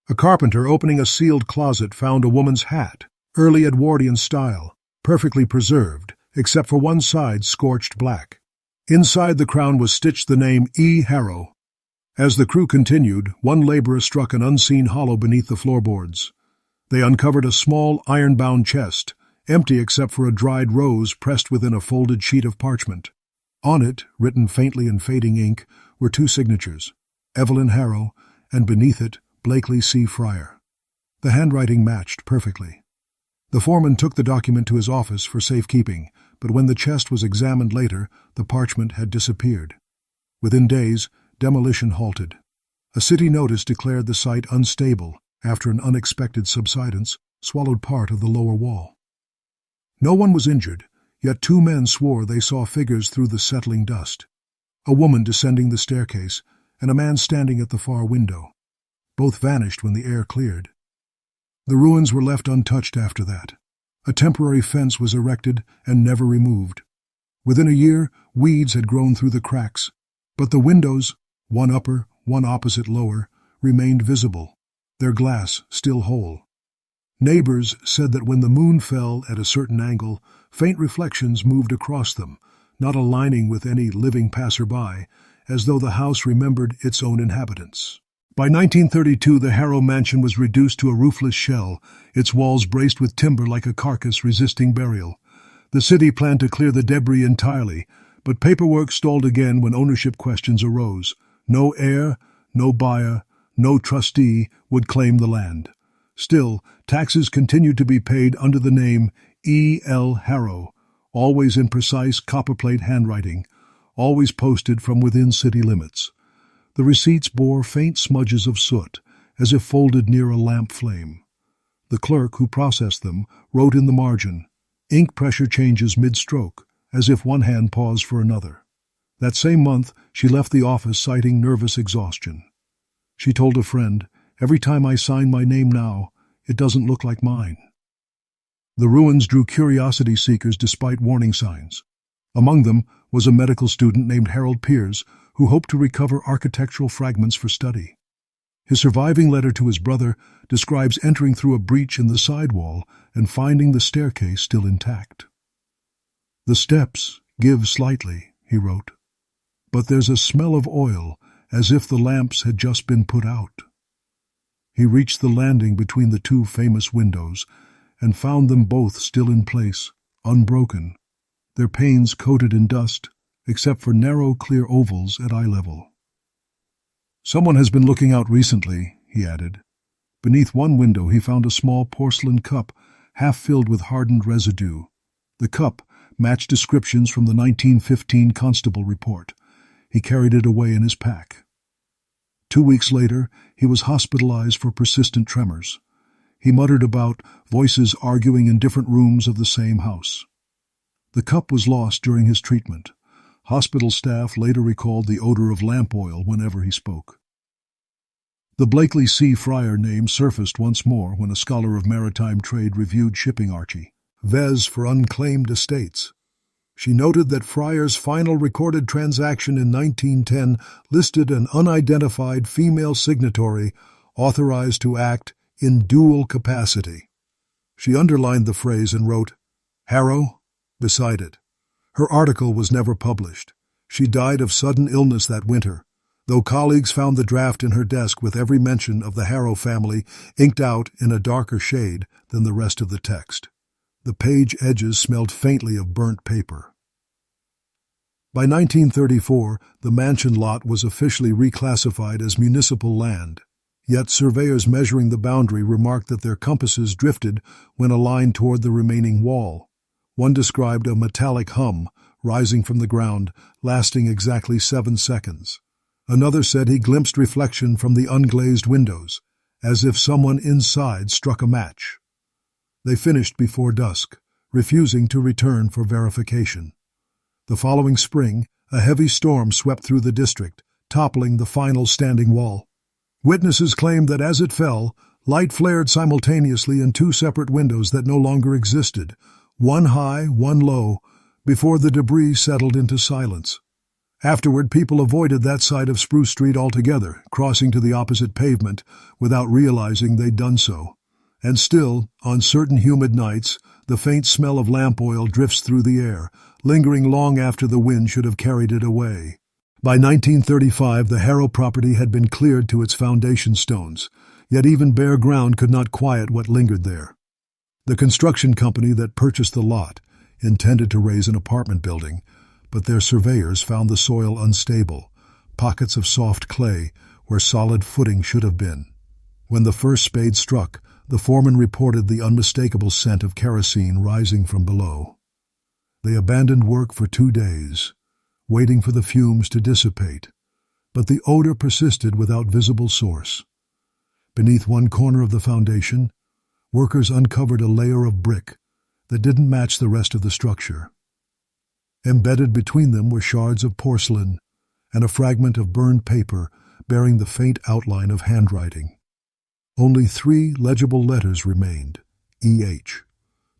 A carpenter opening a sealed closet found a woman's hat, early Edwardian style, perfectly preserved, except for one side scorched black. Inside the crown was stitched the name E. Harrow. As the crew continued, one laborer struck an unseen hollow beneath the floorboards. They uncovered a small iron-bound chest, empty except for a dried rose pressed within a folded sheet of parchment. On it, written faintly in fading ink, were 2 signatures, Evelyn Harrow, and beneath it, Blakely C. Fryer. The handwriting matched perfectly. The foreman took the document to his office for safekeeping, but when the chest was examined later, the parchment had disappeared. Within days, demolition halted. A city notice declared the site unstable after an unexpected subsidence swallowed part of the lower wall. No one was injured, yet 2 men swore they saw figures through the settling dust. A woman descending the staircase, and a man standing at the far window. Both vanished when the air cleared. The ruins were left untouched after that. A temporary fence was erected and never removed. Within a year, weeds had grown through the cracks, but the windows, one upper, one opposite lower, remained visible, their glass still whole. Neighbors said that when the moon fell at a certain angle, faint reflections moved across them, not aligning with any living passerby, as though the house remembered its own inhabitants. By 1932, the Harrow mansion was reduced to a roofless shell, its walls braced with timber like a carcass resisting burial. The city planned to clear the debris entirely, but paperwork stalled again when ownership questions arose. No heir, no buyer, no trustee would claim the land. Still, taxes continued to be paid under the name E. L. Harrow, always in precise copperplate handwriting, always posted from within city limits. The receipts bore faint smudges of soot, as if folded near a lamp flame. The clerk who processed them wrote in the margin, "Ink pressure changes mid-stroke," as if one hand paused for another. That same month, she left the office citing nervous exhaustion. She told a friend, "Every time I sign my name now, it doesn't look like mine." The ruins drew curiosity seekers despite warning signs. Among them was a medical student named Harold Piers, who hoped to recover architectural fragments for study. His surviving letter to his brother describes entering through a breach in the side wall and finding the staircase still intact. "The steps give slightly," he wrote, "but there's a smell of oil, as if the lamps had just been put out." He reached the landing between the 2 famous windows and found them both still in place, unbroken, their panes coated in dust, except for narrow, clear ovals at eye level. "Someone has been looking out recently," he added. Beneath one window he found a small porcelain cup, half filled with hardened residue. The cup, matched descriptions from the 1915 constable report. He carried it away in his pack. 2 weeks later, he was hospitalized for persistent tremors. He muttered about voices arguing in different rooms of the same house. The cup was lost during his treatment. Hospital staff later recalled the odor of lamp oil whenever he spoke. The Blakely C. Fryer name surfaced once more when a scholar of maritime trade reviewed shipping Archie, Vez for unclaimed estates. She noted that Fryer's final recorded transaction in 1910 listed an unidentified female signatory authorized to act in dual capacity. She underlined the phrase and wrote, "Harrow," beside it. Her article was never published. She died of sudden illness that winter, though colleagues found the draft in her desk with every mention of the Harrow family inked out in a darker shade than the rest of the text. The page edges smelled faintly of burnt paper. By 1934, the mansion lot was officially reclassified as municipal land. Yet surveyors measuring the boundary remarked that their compasses drifted when aligned toward the remaining wall. One described a metallic hum rising from the ground, lasting exactly 7 seconds. Another said he glimpsed reflection from the unglazed windows, as if someone inside struck a match. They finished before dusk, refusing to return for verification. The following spring, a heavy storm swept through the district, toppling the final standing wall. Witnesses claimed that as it fell, light flared simultaneously in 2 separate windows that no longer existed, one high, one low, before the debris settled into silence. Afterward, people avoided that side of Spruce Street altogether, crossing to the opposite pavement without realizing they'd done so. And still, on certain humid nights, the faint smell of lamp oil drifts through the air, lingering long after the wind should have carried it away. By 1935, the Harrow property had been cleared to its foundation stones, yet even bare ground could not quiet what lingered there. The construction company that purchased the lot intended to raise an apartment building, but their surveyors found the soil unstable, pockets of soft clay where solid footing should have been. When the first spade struck, the foreman reported the unmistakable scent of kerosene rising from below. They abandoned work for 2 days, waiting for the fumes to dissipate, but the odor persisted without visible source. Beneath one corner of the foundation, workers uncovered a layer of brick that didn't match the rest of the structure. Embedded between them were shards of porcelain and a fragment of burned paper bearing the faint outline of handwriting. Only 3 legible letters remained, E.H.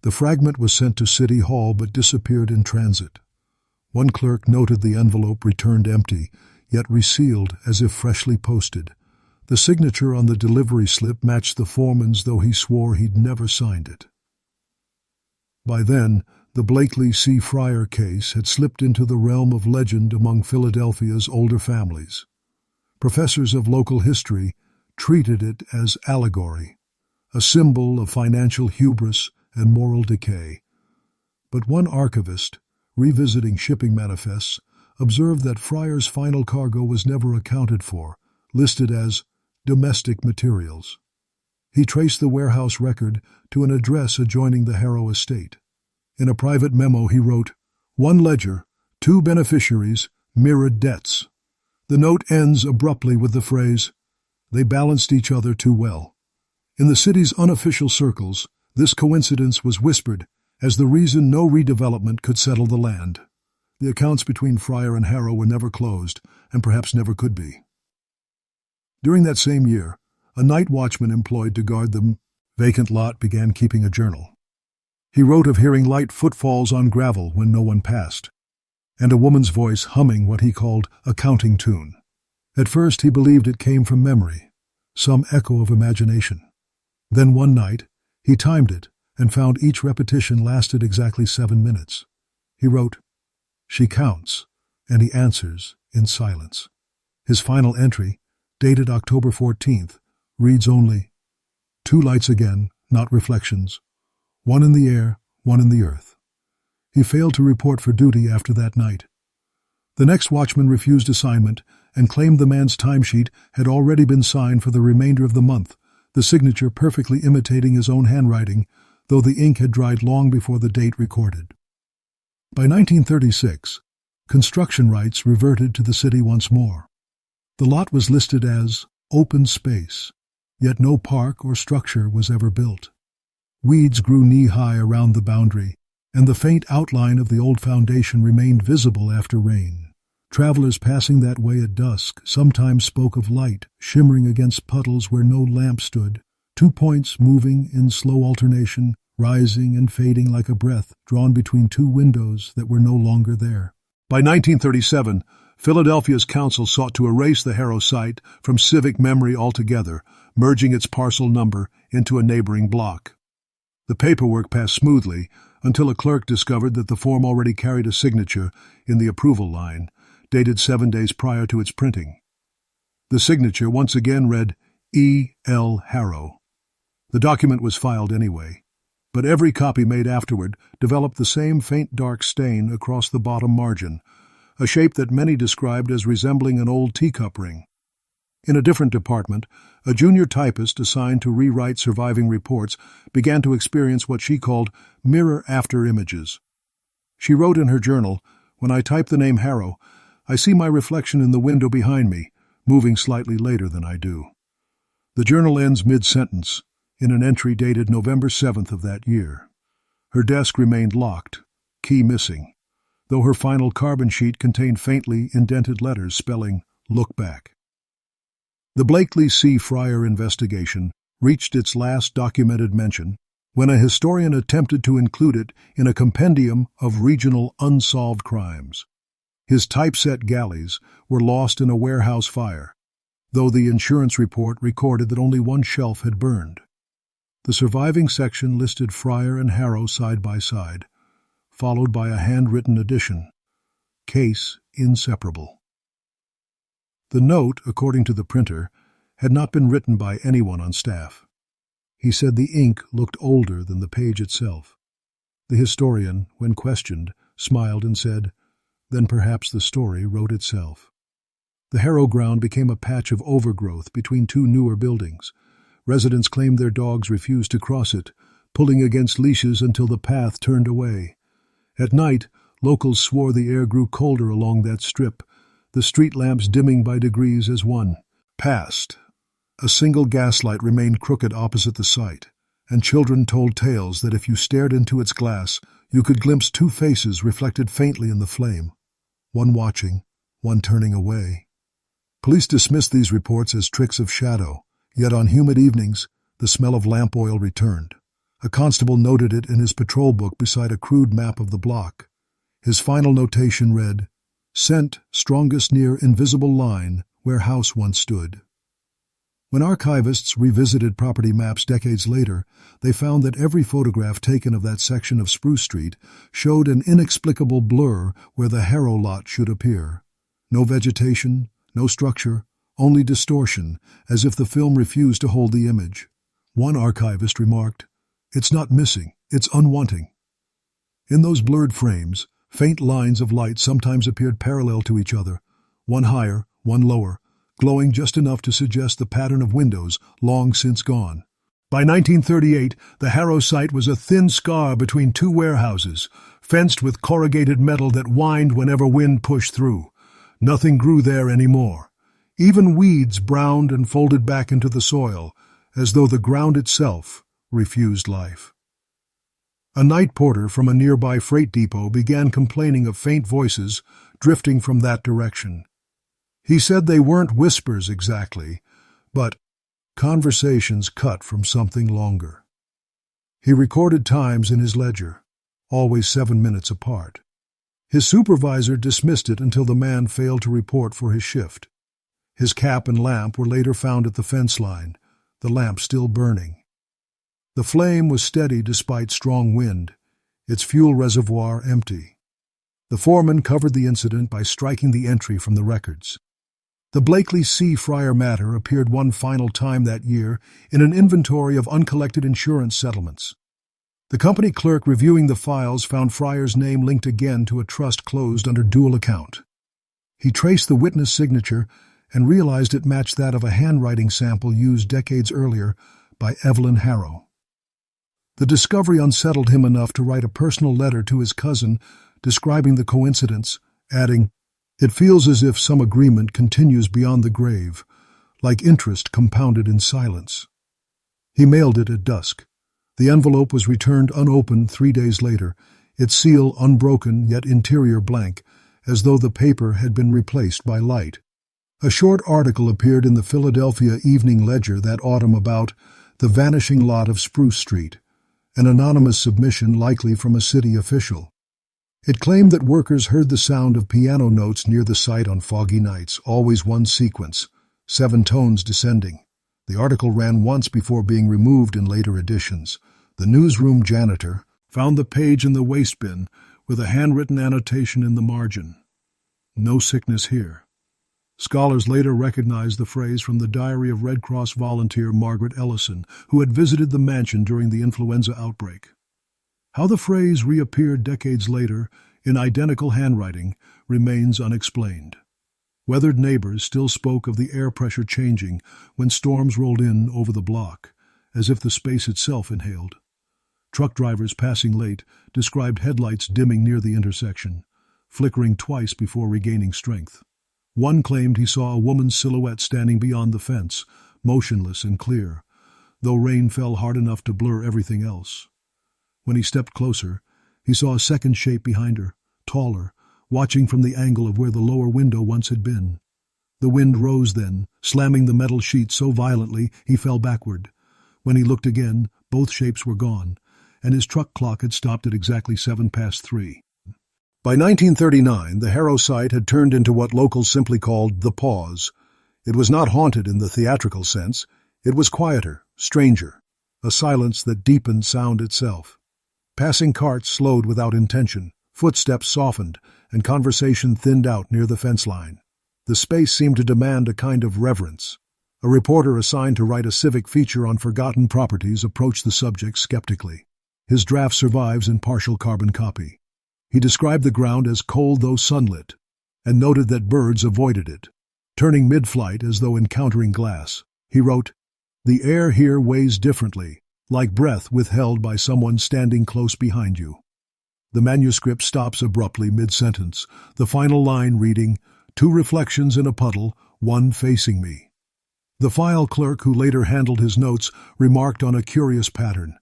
The fragment was sent to City Hall but disappeared in transit. One clerk noted the envelope returned empty, yet resealed as if freshly posted. The signature on the delivery slip matched the foreman's, though he swore he'd never signed it. By then, the Blakely C. Fryer case had slipped into the realm of legend among Philadelphia's older families. Professors of local history treated it as allegory, a symbol of financial hubris and moral decay. But one archivist, revisiting shipping manifests, observed that Fryer's final cargo was never accounted for, listed as domestic materials. He traced the warehouse record to an address adjoining the Harrow estate. In a private memo he wrote, "One ledger, 2 beneficiaries, mirrored debts." The note ends abruptly with the phrase, "They balanced each other too well." In the city's unofficial circles, this coincidence was whispered as the reason no redevelopment could settle the land. The accounts between Fryer and Harrow were never closed, and perhaps never could be. During that same year, a night watchman employed to guard the vacant lot began keeping a journal. He wrote of hearing light footfalls on gravel when no one passed, and a woman's voice humming what he called a counting tune. At first he believed it came from memory, some echo of imagination. Then one night, he timed it and found each repetition lasted exactly 7 minutes. He wrote, "She counts, and he answers in silence." His final entry, dated October 14th, reads only, "2 lights again, not reflections. 1 in the air, 1 in the earth." He failed to report for duty after that night. The next watchman refused assignment and claimed the man's timesheet had already been signed for the remainder of the month, the signature perfectly imitating his own handwriting, though the ink had dried long before the date recorded. By 1936, construction rights reverted to the city once more. The lot was listed as open space, yet no park or structure was ever built. Weeds grew knee-high around the boundary, and the faint outline of the old foundation remained visible after rain. Travelers passing that way at dusk sometimes spoke of light shimmering against puddles where no lamp stood, 2 points moving in slow alternation, rising and fading like a breath drawn between 2 windows that were no longer there. By 1937, Philadelphia's council sought to erase the Heiress site from civic memory altogether, merging its parcel number into a neighboring block. The paperwork passed smoothly until a clerk discovered that the form already carried a signature in the approval line, dated 7 days prior to its printing. The signature once again read E. L. Harrow. The document was filed anyway, but every copy made afterward developed the same faint dark stain across the bottom margin, a shape that many described as resembling an old teacup ring. In a different department, a junior typist assigned to rewrite surviving reports began to experience what she called mirror-after images. She wrote in her journal, "When I type the name Harrow, I see my reflection in the window behind me, moving slightly later than I do." The journal ends mid-sentence, in an entry dated November 7th of that year. Her desk remained locked, key missing, though her final carbon sheet contained faintly indented letters spelling, "Look back." The Blakely C. Fryer investigation reached its last documented mention when a historian attempted to include it in a compendium of regional unsolved crimes. His typeset galleys were lost in a warehouse fire, though the insurance report recorded that only one shelf had burned. The surviving section listed Fryer and Harrow side by side, followed by a handwritten addition, "Case inseparable." The note, according to the printer, had not been written by anyone on staff. He said the ink looked older than the page itself. The historian, when questioned, smiled and said, "Then perhaps the story wrote itself." The Harrow ground became a patch of overgrowth between 2 newer buildings. Residents claimed their dogs refused to cross it, pulling against leashes until the path turned away. At night, locals swore the air grew colder along that strip, the street lamps dimming by degrees as one passed. A single gaslight remained crooked opposite the site, and children told tales that if you stared into its glass, you could glimpse 2 faces reflected faintly in the flame, one watching, one turning away. Police dismissed these reports as tricks of shadow, yet on humid evenings, the smell of lamp oil returned. A constable noted it in his patrol book beside a crude map of the block. His final notation read, "Scent strongest near invisible line where house once stood." When archivists revisited property maps decades later, they found that every photograph taken of that section of Spruce Street showed an inexplicable blur where the Harrow lot should appear. No vegetation, no structure, only distortion, as if the film refused to hold the image. One archivist remarked, "It's not missing, it's unwanting." In those blurred frames, faint lines of light sometimes appeared parallel to each other, one higher, one lower, glowing just enough to suggest the pattern of windows long since gone. By 1938, the Harrow site was a thin scar between 2 warehouses, fenced with corrugated metal that whined whenever wind pushed through. Nothing grew there anymore. Even weeds browned and folded back into the soil, as though the ground itself refused life. A night porter from a nearby freight depot began complaining of faint voices drifting from that direction. He said they weren't whispers exactly, but conversations cut from something longer. He recorded times in his ledger, always 7 minutes apart. His supervisor dismissed it until the man failed to report for his shift. His cap and lamp were later found at the fence line, the lamp still burning. The flame was steady despite strong wind, its fuel reservoir empty. The foreman covered the incident by striking the entry from the records. The Blakely C. Fryer matter appeared one final time that year in an inventory of uncollected insurance settlements. The company clerk reviewing the files found Fryer's name linked again to a trust closed under dual account. He traced the witness signature and realized it matched that of a handwriting sample used decades earlier by Evelyn Harrow. The discovery unsettled him enough to write a personal letter to his cousin describing the coincidence, adding, "It feels as if some agreement continues beyond the grave, like interest compounded in silence." He mailed it at dusk. The envelope was returned unopened 3 days later, its seal unbroken yet interior blank, as though the paper had been replaced by light. A short article appeared in the Philadelphia Evening Ledger that autumn about the vanishing lot of Spruce Street, an anonymous submission likely from a city official. It claimed that workers heard the sound of piano notes near the site on foggy nights, always one sequence, 7 tones descending. The article ran once before being removed in later editions. The newsroom janitor found the page in the waste bin with a handwritten annotation in the margin. "No sickness here." Scholars later recognized the phrase from the diary of Red Cross volunteer Margaret Ellison, who had visited the mansion during the influenza outbreak. How the phrase reappeared decades later in identical handwriting remains unexplained. Weathered neighbors still spoke of the air pressure changing when storms rolled in over the block, as if the space itself inhaled. Truck drivers passing late described headlights dimming near the intersection, flickering twice before regaining strength. One claimed he saw a woman's silhouette standing beyond the fence, motionless and clear, though rain fell hard enough to blur everything else. When he stepped closer, he saw a second shape behind her, taller, watching from the angle of where the lower window once had been. The wind rose then, slamming the metal sheet so violently he fell backward. When he looked again, both shapes were gone, and his truck clock had stopped at exactly 3:07. By 1939, the Harrow site had turned into what locals simply called the Pause. It was not haunted in the theatrical sense. It was quieter, stranger, a silence that deepened sound itself. Passing carts slowed without intention, footsteps softened, and conversation thinned out near the fence line. The space seemed to demand a kind of reverence. A reporter assigned to write a civic feature on forgotten properties approached the subject skeptically. His draft survives in partial carbon copy. He described the ground as cold though sunlit, and noted that birds avoided it. Turning mid-flight as though encountering glass, he wrote, "The air here weighs differently, like breath withheld by someone standing close behind you." The manuscript stops abruptly mid-sentence, the final line reading, "Two reflections in a puddle, one facing me." The file clerk who later handled his notes remarked on a curious pattern.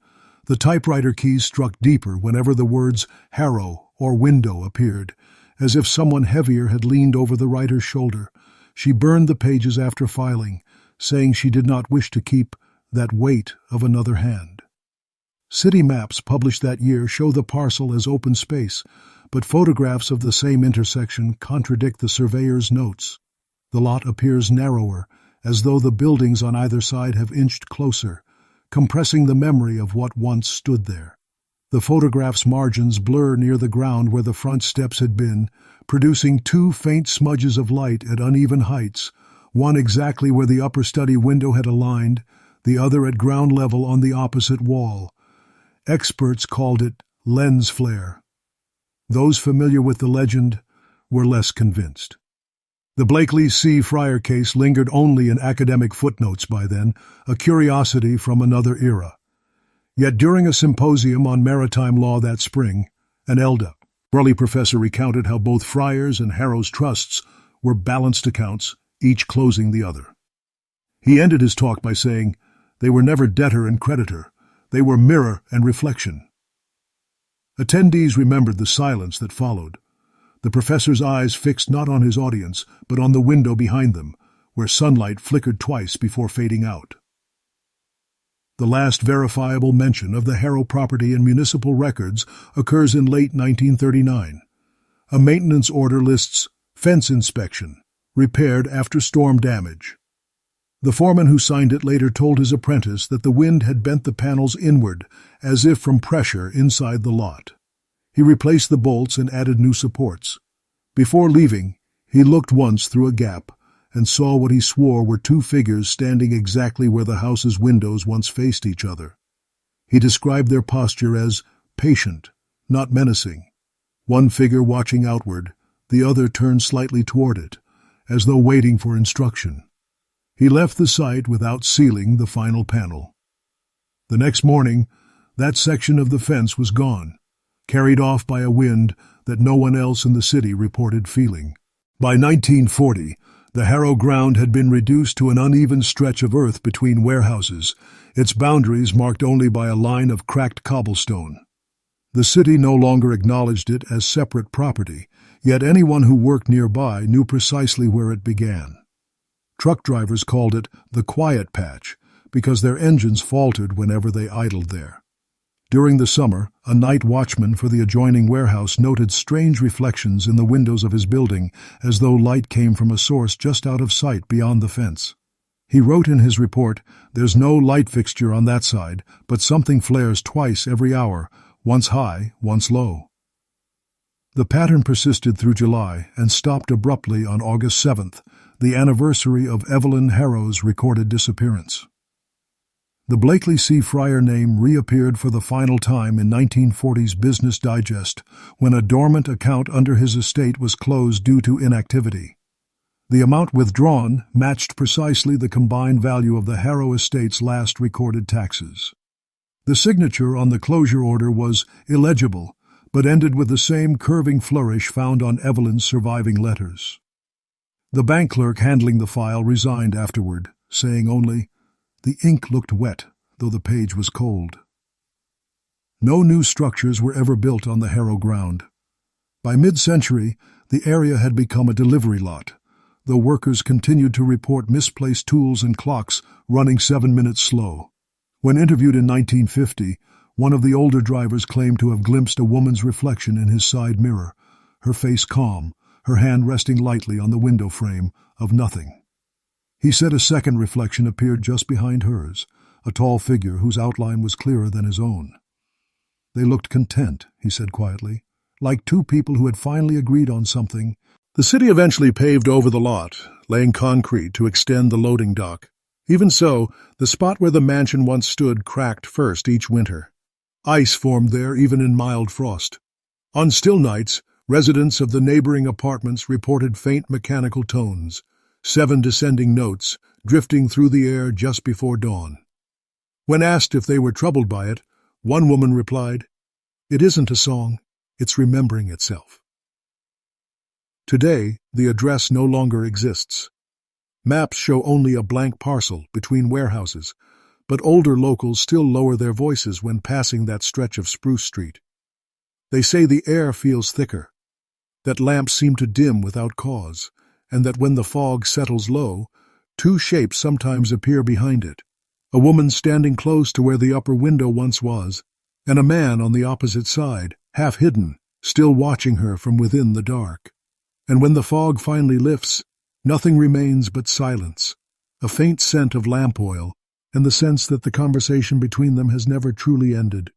The typewriter keys struck deeper whenever the words Harrow or window appeared, as if someone heavier had leaned over the writer's shoulder. She burned the pages after filing, saying she did not wish to keep that weight of another hand. City maps published that year show the parcel as open space, but photographs of the same intersection contradict the surveyor's notes. The lot appears narrower, as though the buildings on either side have inched closer, compressing the memory of what once stood there. The photograph's margins blur near the ground where the front steps had been, producing 2 faint smudges of light at uneven heights, one exactly where the upper study window had aligned, the other at ground level on the opposite wall. Experts called it lens flare. Those familiar with the legend were less convinced. The Blakely C. Fryer case lingered only in academic footnotes by then, a curiosity from another era. Yet during a symposium on maritime law that spring, an ELDA Raleigh professor recounted how both Fryer's and Harrow's trusts were balanced accounts, each closing the other. He ended his talk by saying, "They were never debtor and creditor, they were mirror and reflection." Attendees remembered the silence that followed, the professor's eyes fixed not on his audience, but on the window behind them, where sunlight flickered twice before fading out. The last verifiable mention of the Harrow property in municipal records occurs in late 1939. A maintenance order lists fence inspection, repaired after storm damage. The foreman who signed it later told his apprentice that the wind had bent the panels inward, as if from pressure inside the lot. He replaced the bolts and added new supports. Before leaving, he looked once through a gap and saw what he swore were 2 figures standing exactly where the house's windows once faced each other. He described their posture as patient, not menacing. One figure watching outward, the other turned slightly toward it, as though waiting for instruction. He left the site without sealing the final panel. The next morning, that section of the fence was gone, carried off by a wind that no one else in the city reported feeling. By 1940, the Harrow ground had been reduced to an uneven stretch of earth between warehouses, its boundaries marked only by a line of cracked cobblestone. The city no longer acknowledged it as separate property, yet anyone who worked nearby knew precisely where it began. Truck drivers called it the Quiet Patch because their engines faltered whenever they idled there. During the summer, a night watchman for the adjoining warehouse noted strange reflections in the windows of his building, as though light came from a source just out of sight beyond the fence. He wrote in his report, "There's no light fixture on that side, but something flares twice every hour, once high, once low." The pattern persisted through July and stopped abruptly on August 7th, the anniversary of Evelyn Harrow's recorded disappearance. The Blakely C. Fryer name reappeared for the final time in 1940's Business Digest when a dormant account under his estate was closed due to inactivity. The amount withdrawn matched precisely the combined value of the Harrow estate's last recorded taxes. The signature on the closure order was illegible, but ended with the same curving flourish found on Evelyn's surviving letters. The bank clerk handling the file resigned afterward, saying only, "The ink looked wet, though the page was cold." No new structures were ever built on the Harrow ground. By mid-century, the area had become a delivery lot, though workers continued to report misplaced tools and clocks running 7 minutes slow. When interviewed in 1950, one of the older drivers claimed to have glimpsed a woman's reflection in his side mirror, her face calm, her hand resting lightly on the window frame of nothing. He said a second reflection appeared just behind hers, a tall figure whose outline was clearer than his own. "They looked content," he said quietly, "like two people who had finally agreed on something." The city eventually paved over the lot, laying concrete to extend the loading dock. Even so, the spot where the mansion once stood cracked first each winter. Ice formed there even in mild frost. On still nights, residents of the neighboring apartments reported faint mechanical tones, 7 descending notes, drifting through the air just before dawn. When asked if they were troubled by it, one woman replied, "It isn't a song, it's remembering itself." Today, the address no longer exists. Maps show only a blank parcel between warehouses, but older locals still lower their voices when passing that stretch of Spruce Street. They say the air feels thicker, that lamps seem to dim without cause, and that when the fog settles low, two shapes sometimes appear behind it, a woman standing close to where the upper window once was, and a man on the opposite side, half hidden, still watching her from within the dark. And when the fog finally lifts, nothing remains but silence, a faint scent of lamp oil, and the sense that the conversation between them has never truly ended.